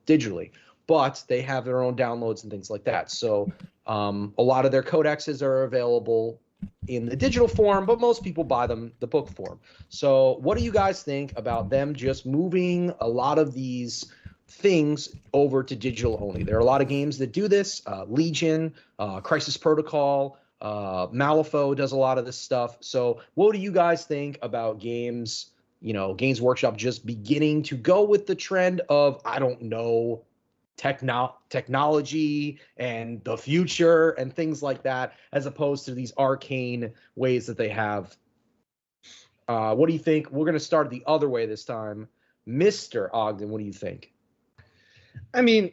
S4: digitally. But they have their own downloads and things like that. So a lot of their codexes are available in the digital form, but most people buy them the book form. So what do you guys think about them just moving a lot of these things over to digital only? There are a lot of games that do this. Legion, Crisis Protocol, Malifaux does a lot of this stuff. So what do you guys think about Games Workshop just beginning to go with the trend of, technology and the future and things like that, as opposed to these arcane ways that they have? What do you think? We're going to start the other way this time. Mr. Ogden, what do you think?
S5: I mean,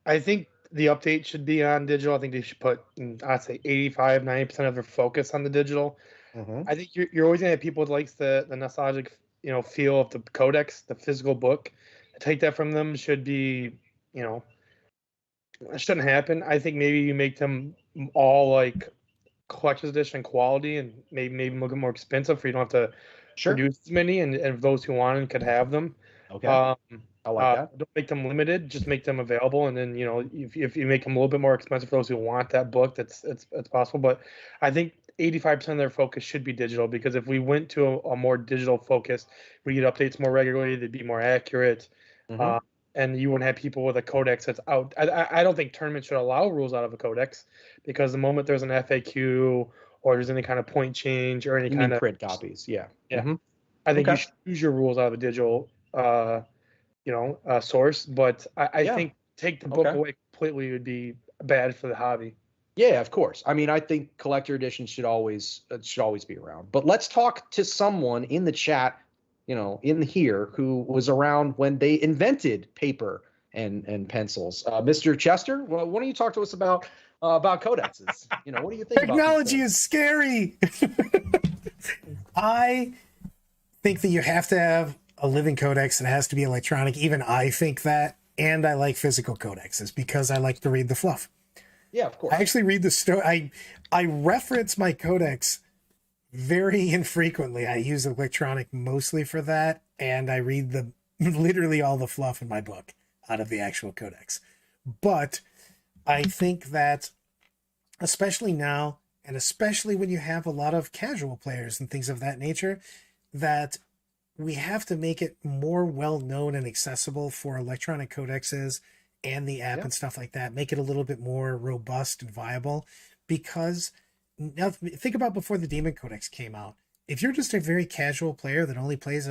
S5: I think the update should be on digital. I think they should put, I'd say 85, 90% of their focus on the digital. Mm-hmm. I think you're always going to have people that likes the nostalgic, feel of the codex, the physical book. To take that from them should be, it shouldn't happen. I think maybe you make them all like collector's edition quality and maybe make them more expensive for you don't have to produce as many, and those who want them could have them.
S4: Okay. I like that.
S5: Don't make them limited, just make them available. And then, if you make them a little bit more expensive for those who want that book, it's possible. But I think 85% of their focus should be digital, because if we went to a more digital focus, we get updates more regularly, they'd be more accurate. Mm-hmm. And you wouldn't have people with a codex that's out. I don't think tournaments should allow rules out of a codex, because the moment there's an FAQ or there's any kind of point change or any kind of
S4: print copies, yeah.
S5: Mm-hmm. I think you should use your rules out of a digital, source. But I think take the book away completely would be bad for the hobby.
S4: Yeah, of course. I mean, I think collector editions should always be around. But let's talk to someone in the chat, in here, who was around when they invented paper and pencils. Mr. Chester, why don't you talk to us about codexes? What do you think?
S1: Technology is scary. I think that you have to have a living codex. It has to be electronic. Even I think that, and I like physical codexes because I like to read the fluff.
S4: Yeah, of course.
S1: I actually read the story. I reference my codex very infrequently. I use electronic mostly for that, and I read literally all the fluff in my book out of the actual codex. But I think that, especially now, and especially when you have a lot of casual players and things of that nature, that we have to make it more well-known and accessible for electronic codexes and the app and stuff like that. Make it a little bit more robust and viable, because now think about before the Demon Codex came out. If you're just a very casual player that only plays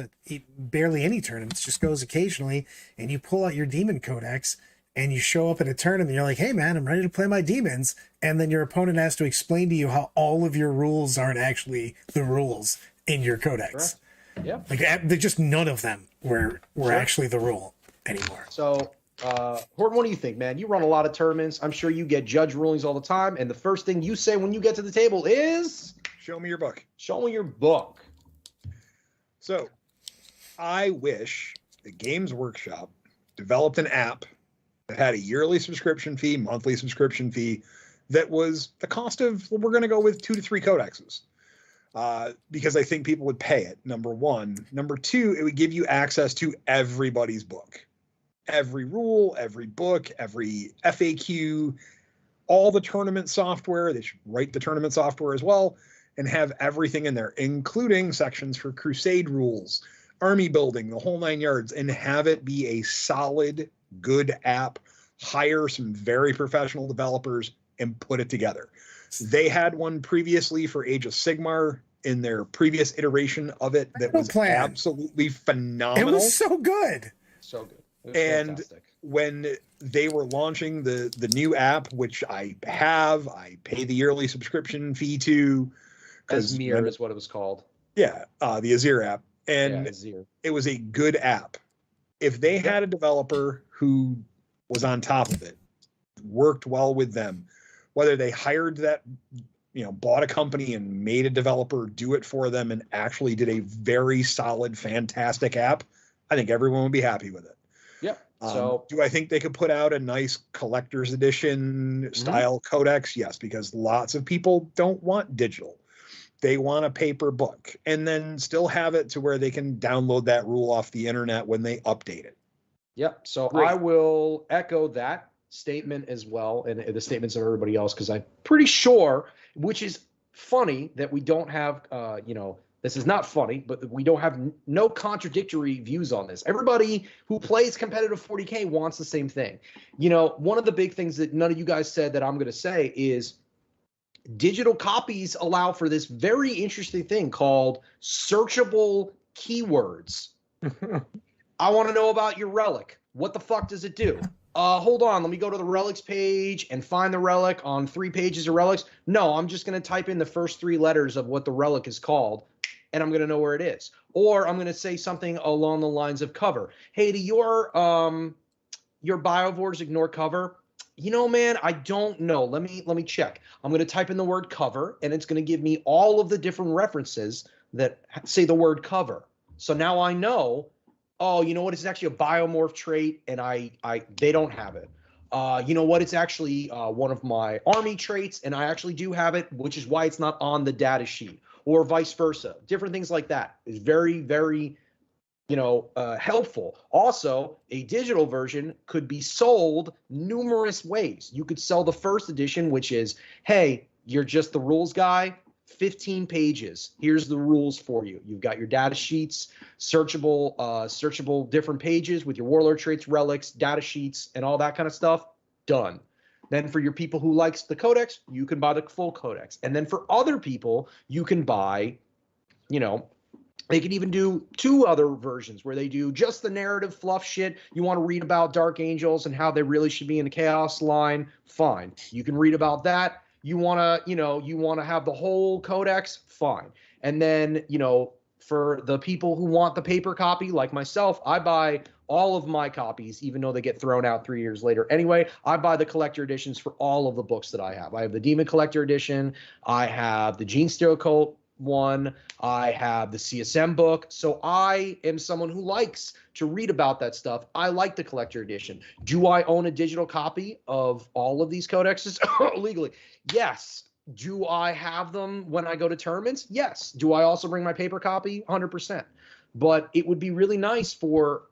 S1: barely any tournaments, just goes occasionally, and you pull out your Demon Codex and you show up at a tournament, you're like, hey man, I'm ready to play my demons. And then your opponent has to explain to you how all of your rules aren't actually the rules in your codex.
S4: Sure. Yeah.
S1: Like just none of them were actually the rule anymore.
S4: So Horton, what do you think, man? You run a lot of tournaments. I'm sure you get judge rulings all the time. And the first thing you say when you get to the table is,
S3: show me your book.
S4: Show me your book.
S3: So I wish the Games Workshop developed an app that had a yearly subscription fee, monthly subscription fee, that was the cost of, we're going to go with 2 to 3 codexes. Because I think people would pay it, number one. Number two, it would give you access to everybody's book. Every rule, every book, every FAQ, all the tournament software. They should write the tournament software as well and have everything in there, including sections for crusade rules, army building, the whole 9 yards, and have it be a solid, good app. Hire some very professional developers and put it together. They had one previously for Age of Sigmar in their previous iteration of it that was absolutely phenomenal.
S1: It was so good.
S4: So good. It was
S3: and
S4: fantastic.
S3: When they were launching the new app, which I pay the yearly subscription fee to.
S4: Asmir is what it was called.
S3: Yeah, the Azir app. And it was a good app. If they had a developer who was on top of it, worked well with them, whether they hired that, bought a company and made a developer do it for them and actually did a very solid, fantastic app, I think everyone would be happy with it.
S4: Yeah. So
S3: do I think they could put out a nice collector's edition style codex? Yes, because lots of people don't want digital. They want a paper book, and then still have it to where they can download that rule off the internet when they update it.
S4: Yep. So
S3: Great.
S4: I will echo that statement as well, and the statements of everybody else, because I'm pretty sure, which is funny that we don't have, this is not funny, but we don't have no contradictory views on this. Everybody who plays competitive 40K wants the same thing. One of the big things that none of you guys said that I'm going to say is digital copies allow for this very interesting thing called searchable keywords. I want to know about your relic. What the fuck does it do? Hold on, let me go to the relics page and find the relic on 3 pages of relics. No, I'm just going to type in the first 3 letters of what the relic is called, and I'm going to know where it is. Or I'm going to say something along the lines of cover. Hey, do your biovores ignore cover? Man, I don't know. Let me check. I'm going to type in the word cover, and it's going to give me all of the different references that say the word cover. So now I know, oh, you know what? It's actually a biomorph trait, and they don't have it. You know what? It's actually one of my army traits, and I actually do have it, which is why it's not on the data sheet, or vice versa. Different things like that is very, very helpful. Also, a digital version could be sold numerous ways. You could sell the first edition, which is, hey, you're just the rules guy, 15 pages. Here's the rules for you. You've got your data sheets, searchable different pages with your warlord traits, relics, data sheets, and all that kind of stuff. Done. Then for your people who likes the codex, you can buy the full codex. And then for other people, you can buy, they can even do 2 other versions where they do just the narrative fluff shit. You want to read about Dark Angels and how they really should be in the Chaos line? Fine. You can read about that. You want to have the whole codex? Fine. And then, for the people who want the paper copy, like myself, I buy all of my copies, even though they get thrown out 3 years later. Anyway, I buy the collector editions for all of the books that I have. I have the Demon Collector Edition. I have the Gene Steal Cult one. I have the CSM book. So I am someone who likes to read about that stuff. I like the collector edition. Do I own a digital copy of all of these codexes legally? Yes. Do I have them when I go to tournaments? Yes. Do I also bring my paper copy? 100%. But it would be really nice for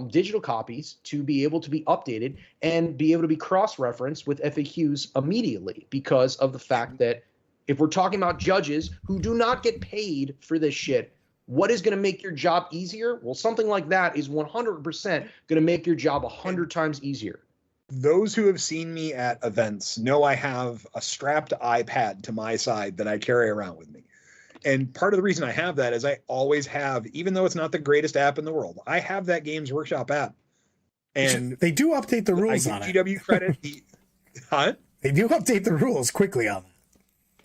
S4: digital copies to be able to be updated and be able to be cross-referenced with FAQs immediately, because of the fact that if we're talking about judges who do not get paid for this shit, what is going to make your job easier? Well, something like that is 100% going to make your job 100 times easier.
S3: Those who have seen me at events know I have a strapped iPad to my side that I carry around with me. And part of the reason I have that is I always have, even though it's not the greatest app in the world, I have that Games Workshop app. And
S1: they do update the rules on
S3: it. GW credit.
S1: They do update the rules quickly on that.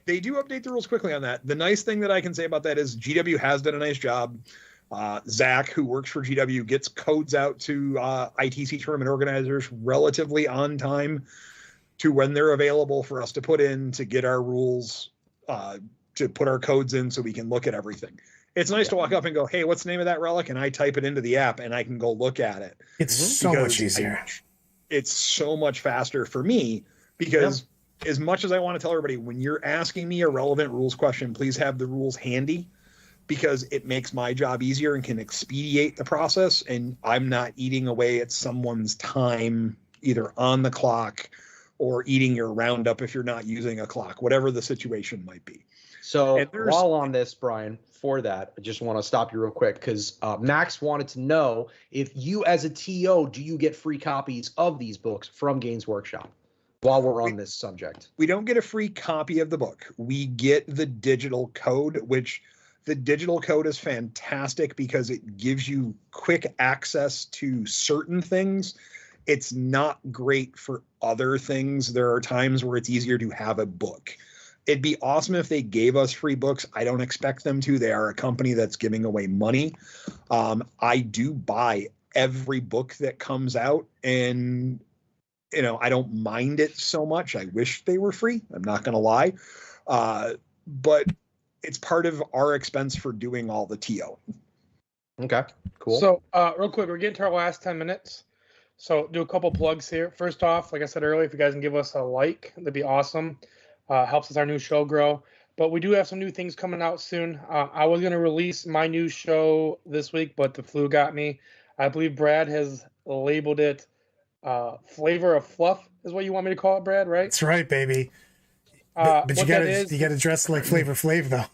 S3: They do update the rules quickly on that. The nice thing that I can say about that is GW has done a nice job. Zach, who works for GW, gets codes out to ITC tournament organizers relatively on time to when they're available for us to put in to get our rules, to put our codes in so we can look at everything. It's nice to walk up and go, hey, what's the name of that relic? And I type it into the app and I can go look at it.
S1: It's so much easier.
S3: It's so much faster for me because as much as I want to tell everybody, when you're asking me a relevant rules question, please have the rules handy, because it makes my job easier and can expedite the process. And I'm not eating away at someone's time, either on the clock or eating your roundup if you're not using a clock, whatever the situation might be.
S4: So while on this, Brian, for that, I just want to stop you real quick because Max wanted to know if you, as a TO, do you get free copies of these books from Games Workshop? While we're on this subject,
S3: we don't get a free copy of the book. We get the digital code, which the digital code is fantastic because it gives you quick access to certain things. It's not great for other things. There are times where it's easier to have a book. It'd be awesome if they gave us free books. I don't expect them to. They are a company that's giving away money. I do buy every book that comes out, and I don't mind it so much. I wish they were free. I'm not going to lie. But it's part of our expense for doing all the TO.
S4: Okay, cool.
S5: So real quick, we're getting to our last 10 minutes. So do a couple plugs here. First off, like I said earlier, if you guys can give us a like, that'd be awesome. Helps us our new show grow. But we do have some new things coming out soon. I was going to release my new show this week, but the flu got me. I believe Brad has labeled it Flavor of Fluff is what you want me to call it, Brad, right?
S1: That's right, baby. But you gotta dress like Flavor Flav though.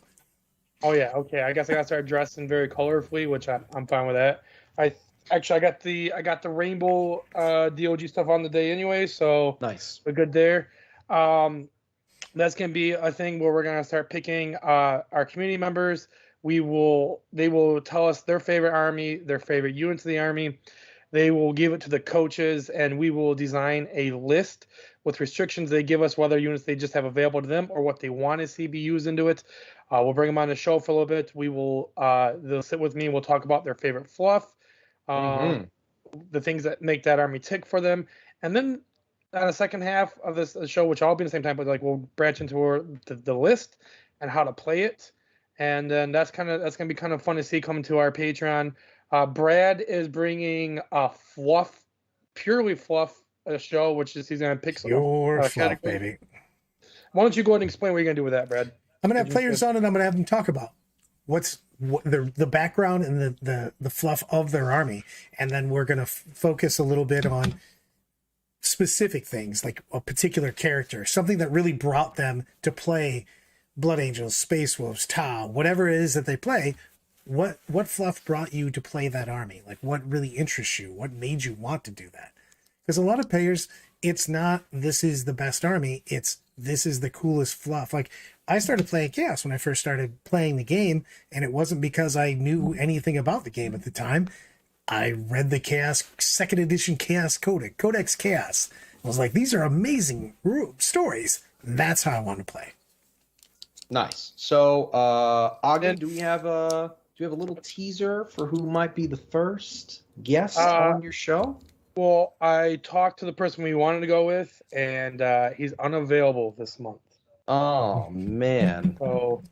S5: Oh yeah, okay. I guess I gotta start dressing very colorfully, which I'm fine with that. I got the rainbow DOG stuff on the day anyway, so
S4: nice.
S5: We're good there. That's gonna be a thing where we're gonna start picking our community members. They will tell us their favorite army, their favorite units of the army. They will give it to the coaches, and we will design a list with restrictions they give us, whether units they just have available to them or what they want to see be used into it. We'll bring them on the show for a little bit. They'll sit with me. We'll talk about their favorite fluff, the things that make that army tick for them. And then on the second half of this show, which I'll be at the same time, but we'll branch into the list and how to play it. And then that's gonna be kind of fun to see coming to our Patreon. Brad is bringing a purely fluff show, which is he's going to pick some
S1: fluff,
S5: category.
S1: baby.
S5: Why don't you go ahead and explain what you're going to do with that, Brad?
S1: I'm going to have players on, and I'm going to have them talk about what the background and the fluff of their army, and then we're going to focus a little bit on specific things, like a particular character, something that really brought them to play Blood Angels, Space Wolves, Tau, whatever it is that they play. What fluff brought you to play that army? Like, what really interests you? What made you want to do that? Because a lot of players, it's not this is the best army, it's this is the coolest fluff. Like, I started playing Chaos when I first started playing the game, and it wasn't because I knew anything about the game at the time. I read the Chaos 2nd edition Chaos Codex Chaos. I was like, these are amazing stories. That's how I want to play.
S4: Nice. So, Ogden, do we have a little teaser for who might be the first guest on your show?
S5: Well, I talked to the person we wanted to go with, and he's unavailable this month.
S4: Oh man.
S5: So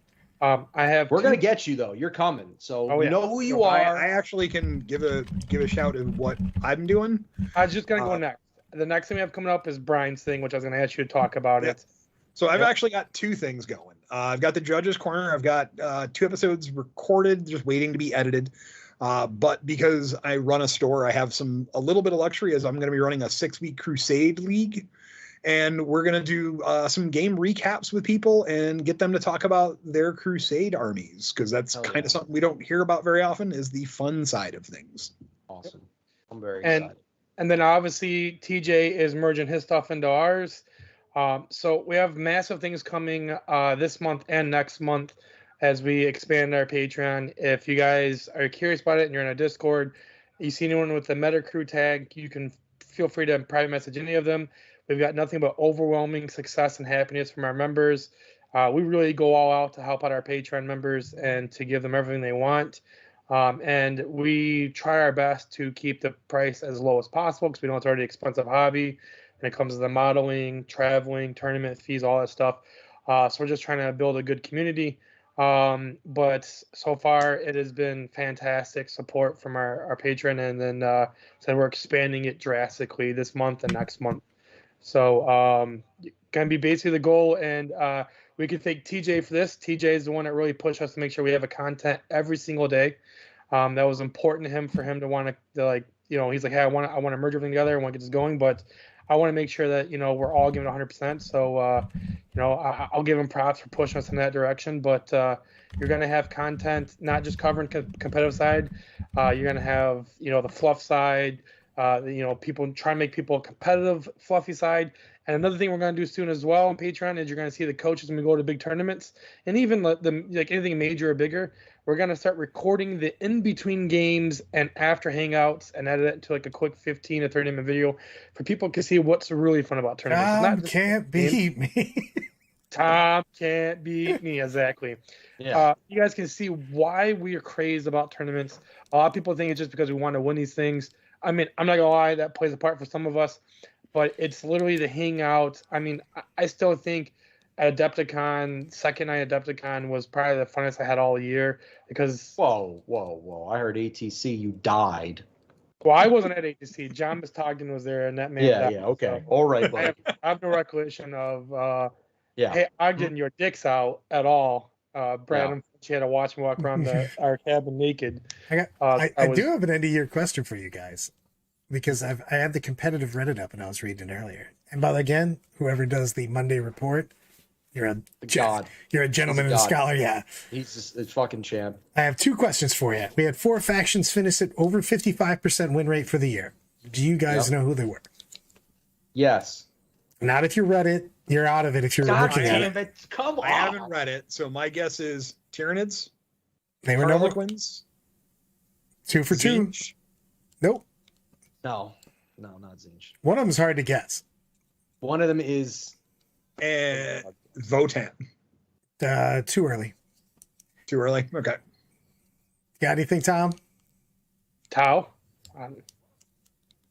S5: we're
S4: gonna get you though. You're coming, so we know who you are.
S3: I actually can give a shout at what I'm doing.
S5: I was just gonna go next. The next thing we have coming up is Brian's thing, which I was gonna ask you to talk about it.
S3: So I've actually got two things going. I've got the Judges Corner. I've got 2 episodes recorded, just waiting to be edited. But because I run a store, I have a little bit of luxury as I'm going to be running a 6-week Crusade League. And we're going to do some game recaps with people and get them to talk about their Crusade armies. Because that's kind of something we don't hear about very often, is the fun side of things.
S4: Awesome. I'm very excited.
S5: And then obviously TJ is merging his stuff into ours. So we have massive things coming this month and next month as we expand our Patreon. If you guys are curious about it and you're in a Discord, you see anyone with the Metacrew tag, you can feel free to private message any of them. We've got nothing but overwhelming success and happiness from our members. We really go all out to help out our Patreon members and to give them everything they want. And we try our best to keep the price as low as possible because we know it's already an expensive hobby. When it comes to the modeling, traveling, tournament fees, all that stuff. So we're just trying to build a good community. But so far, it has been fantastic support from our patron. And then so we're expanding it drastically this month and next month. So going to be basically the goal. And we can thank TJ for this. TJ is the one that really pushed us to make sure we have a content every single day. That was important to him, for him to want to, like, he's like, hey, I want to merge everything together. I want to get this going. But I want to make sure that we're all giving 100%. So I'll give them props for pushing us in that direction. But you're going to have content not just covering competitive side. You're going to have the fluff side. People try to make people a competitive, fluffy side. And another thing we're going to do soon as well on Patreon is you're going to see the coaches when we go to big tournaments, and even the like anything major or bigger. We're going to start recording the in-between games and after hangouts and edit it into like a quick 15 to 30-minute video for people to see what's really fun about tournaments.
S1: Tom can't beat me.
S5: Tom can't beat me, exactly.
S4: Yeah.
S5: You guys can see why we are crazed about tournaments. A lot of people think it's just because we want to win these things. I mean, I'm not going to lie, that plays a part for some of us, but it's literally the hangout. I mean, I still think at Adepticon, second night Adepticon was probably the funnest I had all year because.
S4: Whoa! I heard ATC you died.
S5: Well, I wasn't at ATC. John Mustogden was there, and that man.
S4: Yeah,
S5: died,
S4: okay,
S5: so
S4: all right, buddy.
S5: I have no recollection of.
S4: Yeah.
S5: Hey, Ogden, your dick's out at all. Brad, she had to watch me walk around our cabin naked.
S1: I do have an end of year question for you guys, because I had the competitive Reddit up and I was reading it earlier. And by again, whoever does the Monday report, you're a
S4: god.
S1: You're a gentleman and a scholar. Yeah,
S4: he's just a fucking champ.
S1: I have two questions for you. We had 4 factions finish at over 55% win rate for the year. Do you guys know who they were?
S4: Yes.
S1: Not if you read it. You're out of it if you're looking at it.
S4: Come on.
S3: I haven't read it, so my guess is Tyranids.
S1: They were number
S3: Harlequins.
S1: 2 for 2.
S3: Zinch.
S1: Nope.
S4: No, not Zinch.
S1: One of them's hard to guess.
S4: One of them is
S3: Votan.
S1: Too early.
S3: Too early? Okay.
S1: Got anything, Tom?
S5: Tau.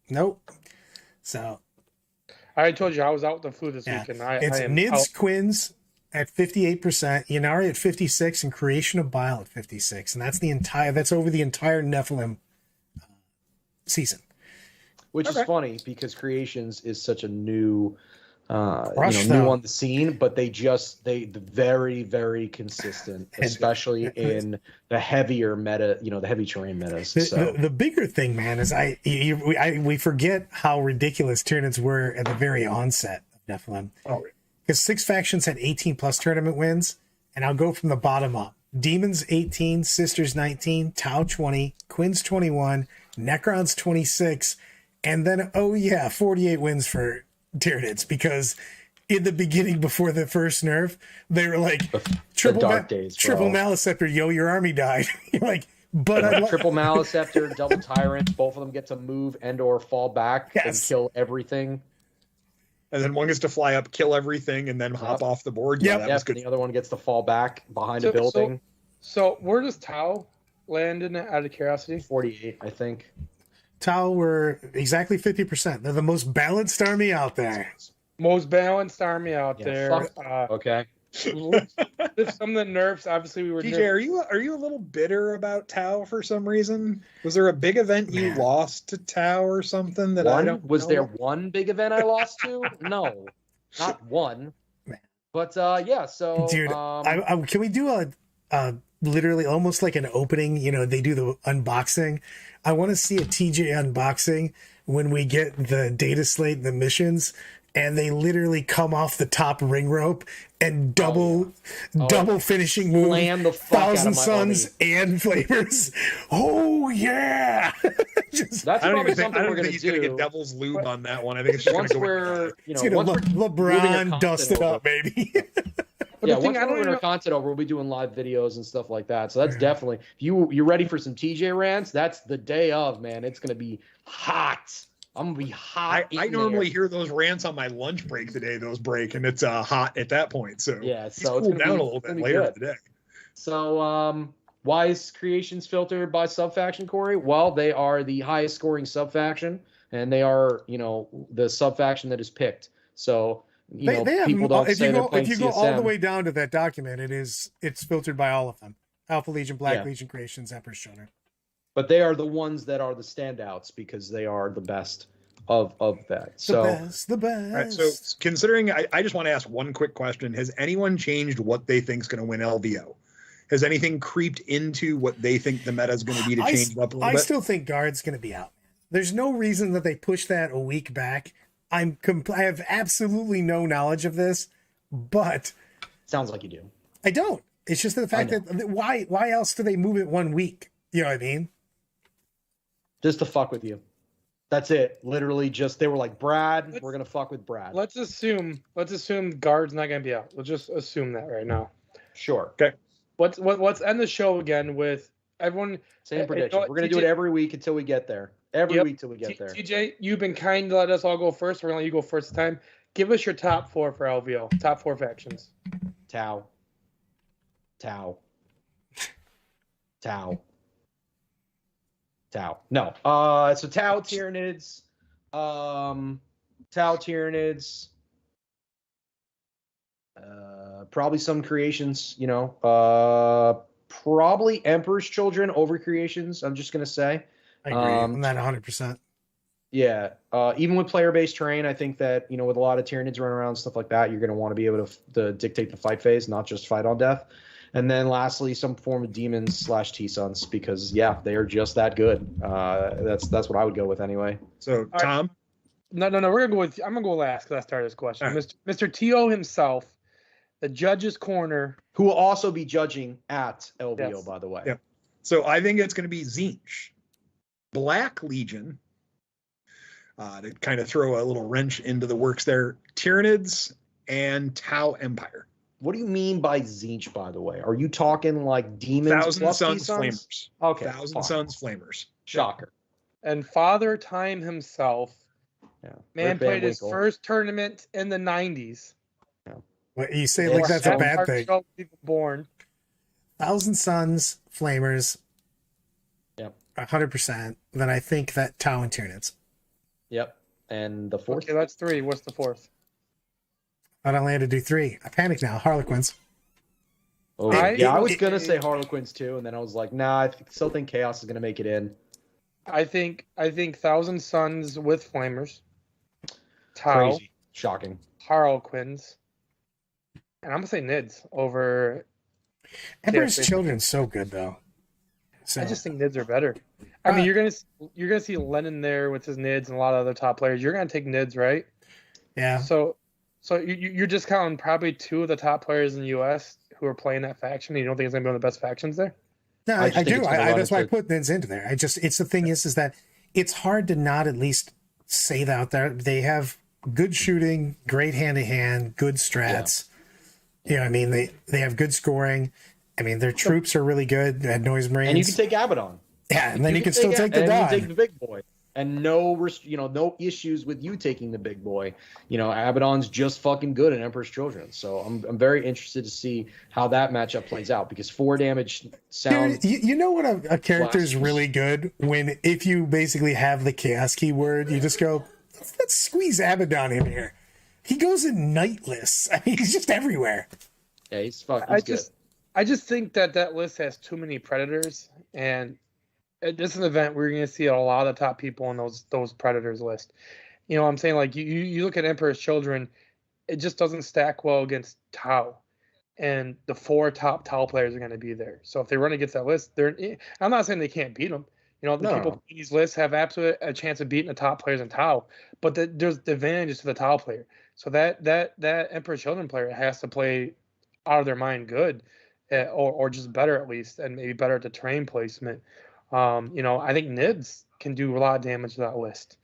S1: Nope. So
S5: I already told you I was out with the flu this weekend.
S1: It's Nids Quins at 58%, Yanari at 56%, and Creation of Bile at 56%. And that's over the entire Nephilim season.
S4: Which is funny because Creations is such a new new
S1: though.
S4: on the scene, but they very, very consistent, especially in the heavier meta, the heavy terrain metas.
S1: The bigger thing, man, is we forget how ridiculous Tyranids were at the very onset of Nephilim. Because 6 factions had 18 plus tournament wins, and I'll go from the bottom up. Demons 18, Sisters 19, Tau 20, Quins 21, Necrons 26, and then 48 wins for Tyranids, because in the beginning, before the first nerf, they were like triple Maleceptor, your army died. You're like, but
S4: triple Maleceptor, double Tyrant, both of them get to move and or fall back and kill everything.
S3: And then one gets to fly up, kill everything, and then hop off the board. Yeah, that was good.
S4: And the other one gets to fall back behind a building.
S5: So where does Tau land in it, out of curiosity?
S4: 48, I think.
S1: Tau were exactly 50%. They're the most balanced army out there.
S5: Most balanced army out there.
S4: Okay.
S5: Some of the nerfs, obviously, we were.
S3: DJ, are you a little bitter about Tau for some reason? Was there a big event you lost to Tau or something that I don't?
S4: Was there one big event I lost to? No, not one. But so
S1: dude, can we do a literally almost like an opening? They do the unboxing. I want to see a TJ unboxing when we get the data slate, the missions, and they literally come off the top ring rope and double finishing move, Thousand Suns and Flavors. Oh yeah!
S4: That's probably something we're going to do.
S3: Get Devil's Lube on that one. I think it's just
S4: once we're
S1: LeBron dusted up, baby.
S4: Once we're in our content over, we'll be doing live videos and stuff like that. So that's definitely, if you're ready for some TJ rants, that's the day of, man. It's going to be hot. I'm going to be hot.
S3: I normally hear those rants on my lunch break the day those break, and it's hot at that point. So
S4: it's
S3: cooled down a little bit later today.
S4: So why is Creations filtered by subfaction, Corey? Well, they are the highest scoring subfaction, and they are, the subfaction that is picked. So people don't say they're playing
S1: if you go
S4: CSM.
S1: all the way down to that document, it's filtered by all of them: Alpha Legion, Black Legion, Creations, Emperor's Children.
S4: But they are the ones that are the standouts because they are the best of that.
S1: The best.
S3: All right, so considering, I just want to ask one quick question: has anyone changed what they think is going to win LVO? Has anything creeped into what they think the meta is going to be to change up a little bit?
S1: I still think Guard's going to be out. There's no reason that they push that a week back I have absolutely no knowledge of this, but
S4: Sounds like you do.
S1: I don't. It's just the fact that why else do they move it 1 week? You know what I mean?
S4: Just to fuck with you. That's it. Literally, just they were like, Brad, we're gonna fuck with Brad.
S5: Let's assume guard's not gonna be out. We'll just assume that right now.
S4: Sure.
S3: Okay.
S5: Let's end the show again with everyone.
S4: Same prediction. We're gonna do it every week until we get there. Every week till we get there.
S5: TJ, you've been kind to let us all go first. We're gonna let you go first this time. Give us your top 4 for LVO. Top 4 factions.
S4: Tau. No. So Tau Tyranids. Probably some creations, probably Emperor's Children over creations, I'm just gonna say.
S1: I agree. I'm not 100%.
S4: Yeah. Even with player-based terrain, I think that, with a lot of Tyranids running around, stuff like that, you're going to want to be able to dictate the fight phase, not just fight on death. And then lastly, some form of demons / T-Suns, because, yeah, they are just that good. That's what I would go with anyway.
S3: So, Tom?
S5: Right. No. I'm going to go last because I started this question. Right. Mr. T.O. himself, the judge's corner.
S4: Who will also be judging at LVO, by the way.
S3: Yeah. So I think it's going to be Tzeentch, Black Legion, to kind of throw a little wrench into the works there, Tyranids, and Tau Empire.
S4: What do you mean by Tzeentch, by the way? Are you talking like demons?
S3: Thousand Sons Flamers.
S4: Okay.
S3: Thousand Sons Flamers.
S4: Shocker.
S5: And Father Time himself.
S4: Yeah.
S5: Man played his first tournament in the 90s.
S4: Yeah.
S1: Well, you say like that's a bad thing.
S5: People born.
S1: Thousand Sons Flamers.
S4: Yep.
S1: 100%. Then I think that Tau and Tyranids.
S4: Yep. And the fourth?
S5: Okay, that's 3. What's the fourth?
S1: I only had to do 3. I panic now. Harlequins.
S4: Oh, I was going to say Harlequins too, and then I was like, nah, I still think Chaos is going to make it in.
S5: I think Thousand Sons with Flamers. Tau.
S4: Crazy. Shocking.
S5: Harlequins. And I'm going to say Nids over...
S1: Emperor's Children's so good, though. So.
S5: I just think Nids are better. I mean, you're gonna see Lennon there with his Nids and a lot of other top players. You're gonna take Nids, right?
S1: Yeah.
S5: So you're discounting probably 2 of the top players in the U.S. who are playing that faction. And you don't think it's gonna be one of the best factions there?
S1: No, I do. That's why I put Nids into there. It's the thing is that it's hard to not at least say that out there. They have good shooting, great hand to hand, good strats. Yeah. You know what I mean? They have good scoring. I mean, their troops are really good. They had Noise Marines.
S4: And you can take Abaddon.
S1: Yeah, and then you can still take the Don.
S4: And you take the big boy. And no issues with you taking the big boy. Abaddon's just fucking good in Emperor's Children. So I'm very interested to see how that matchup plays out, because 4 damage sounds...
S1: Dude, you know what a character is really good? If you basically have the chaos keyword, you just go, let's squeeze Abaddon in here. He goes in Nightless. I mean, he's just everywhere.
S4: Yeah, he's good.
S5: I just think that list has too many predators, and at this event we're going to see a lot of top people on those predators list. I'm saying, like, you look at Emperor's Children, it just doesn't stack well against Tau, and the 4 top Tau players are going to be there. So if they run against that list, I'm not saying they can't beat them. People in these lists have absolutely a chance of beating the top players in Tau, but there's the advantages to the Tau player. So that Emperor's Children player has to play out of their mind good. Or just better at least, and maybe better at the terrain placement. I think Nids can do a lot of damage to that list.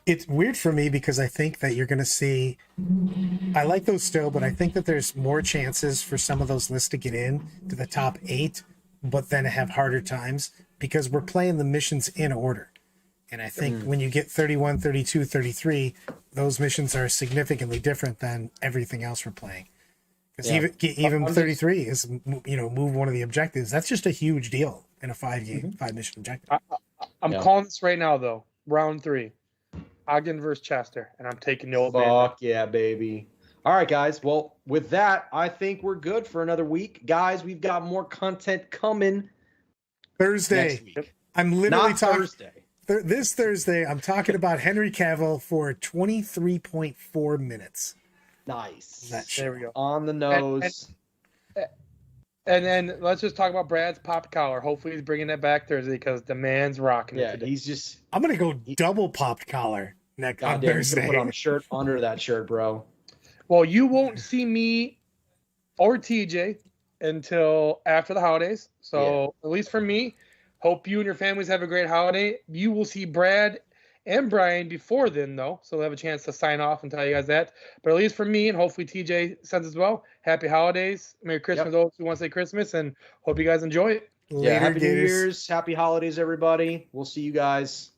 S1: It's weird for me because I think that you're going to see. I like those still, but I think that there's more chances for some of those lists to get in to the top 8, but then have harder times because we're playing the missions in order. And I think when you get 31, 32, 33, those missions are significantly different than everything else we're playing. Because even 33 is, move one of the objectives. That's just a huge deal in a 5 mission objective.
S5: I'm calling this right now, though. Round 3. Ogden versus Chester. And I'm taking the old man.
S4: Fuck yeah, baby. All right, guys. Well, with that, I think we're good for another week. Guys, we've got more content coming
S1: Thursday.
S4: Next week.
S1: I'm literally talking.
S4: Thursday.
S1: This Thursday, I'm talking about Henry Cavill for 23.4 minutes.
S4: Nice.
S5: There we go.
S4: On the nose.
S5: And then let's just talk about Brad's pop collar. Hopefully he's bringing that back Thursday because the man's rocking it today.
S4: He's just...
S1: I'm going to go double popped collar. on
S4: Goddamn, you
S1: Thursday.
S4: put on a shirt under that shirt, bro.
S5: Well, you won't see me or TJ until after the holidays. So at least for me, hope you and your families have a great holiday. You will see Brad and Brian before then, though, so they'll have a chance to sign off and tell you guys that. But at least for me, and hopefully TJ sends as well, happy holidays, Merry Christmas, those who want to say Christmas, and hope you guys enjoy it.
S1: Later,
S4: Happy New
S1: Gators.
S4: Year's, happy holidays, everybody. We'll see you guys.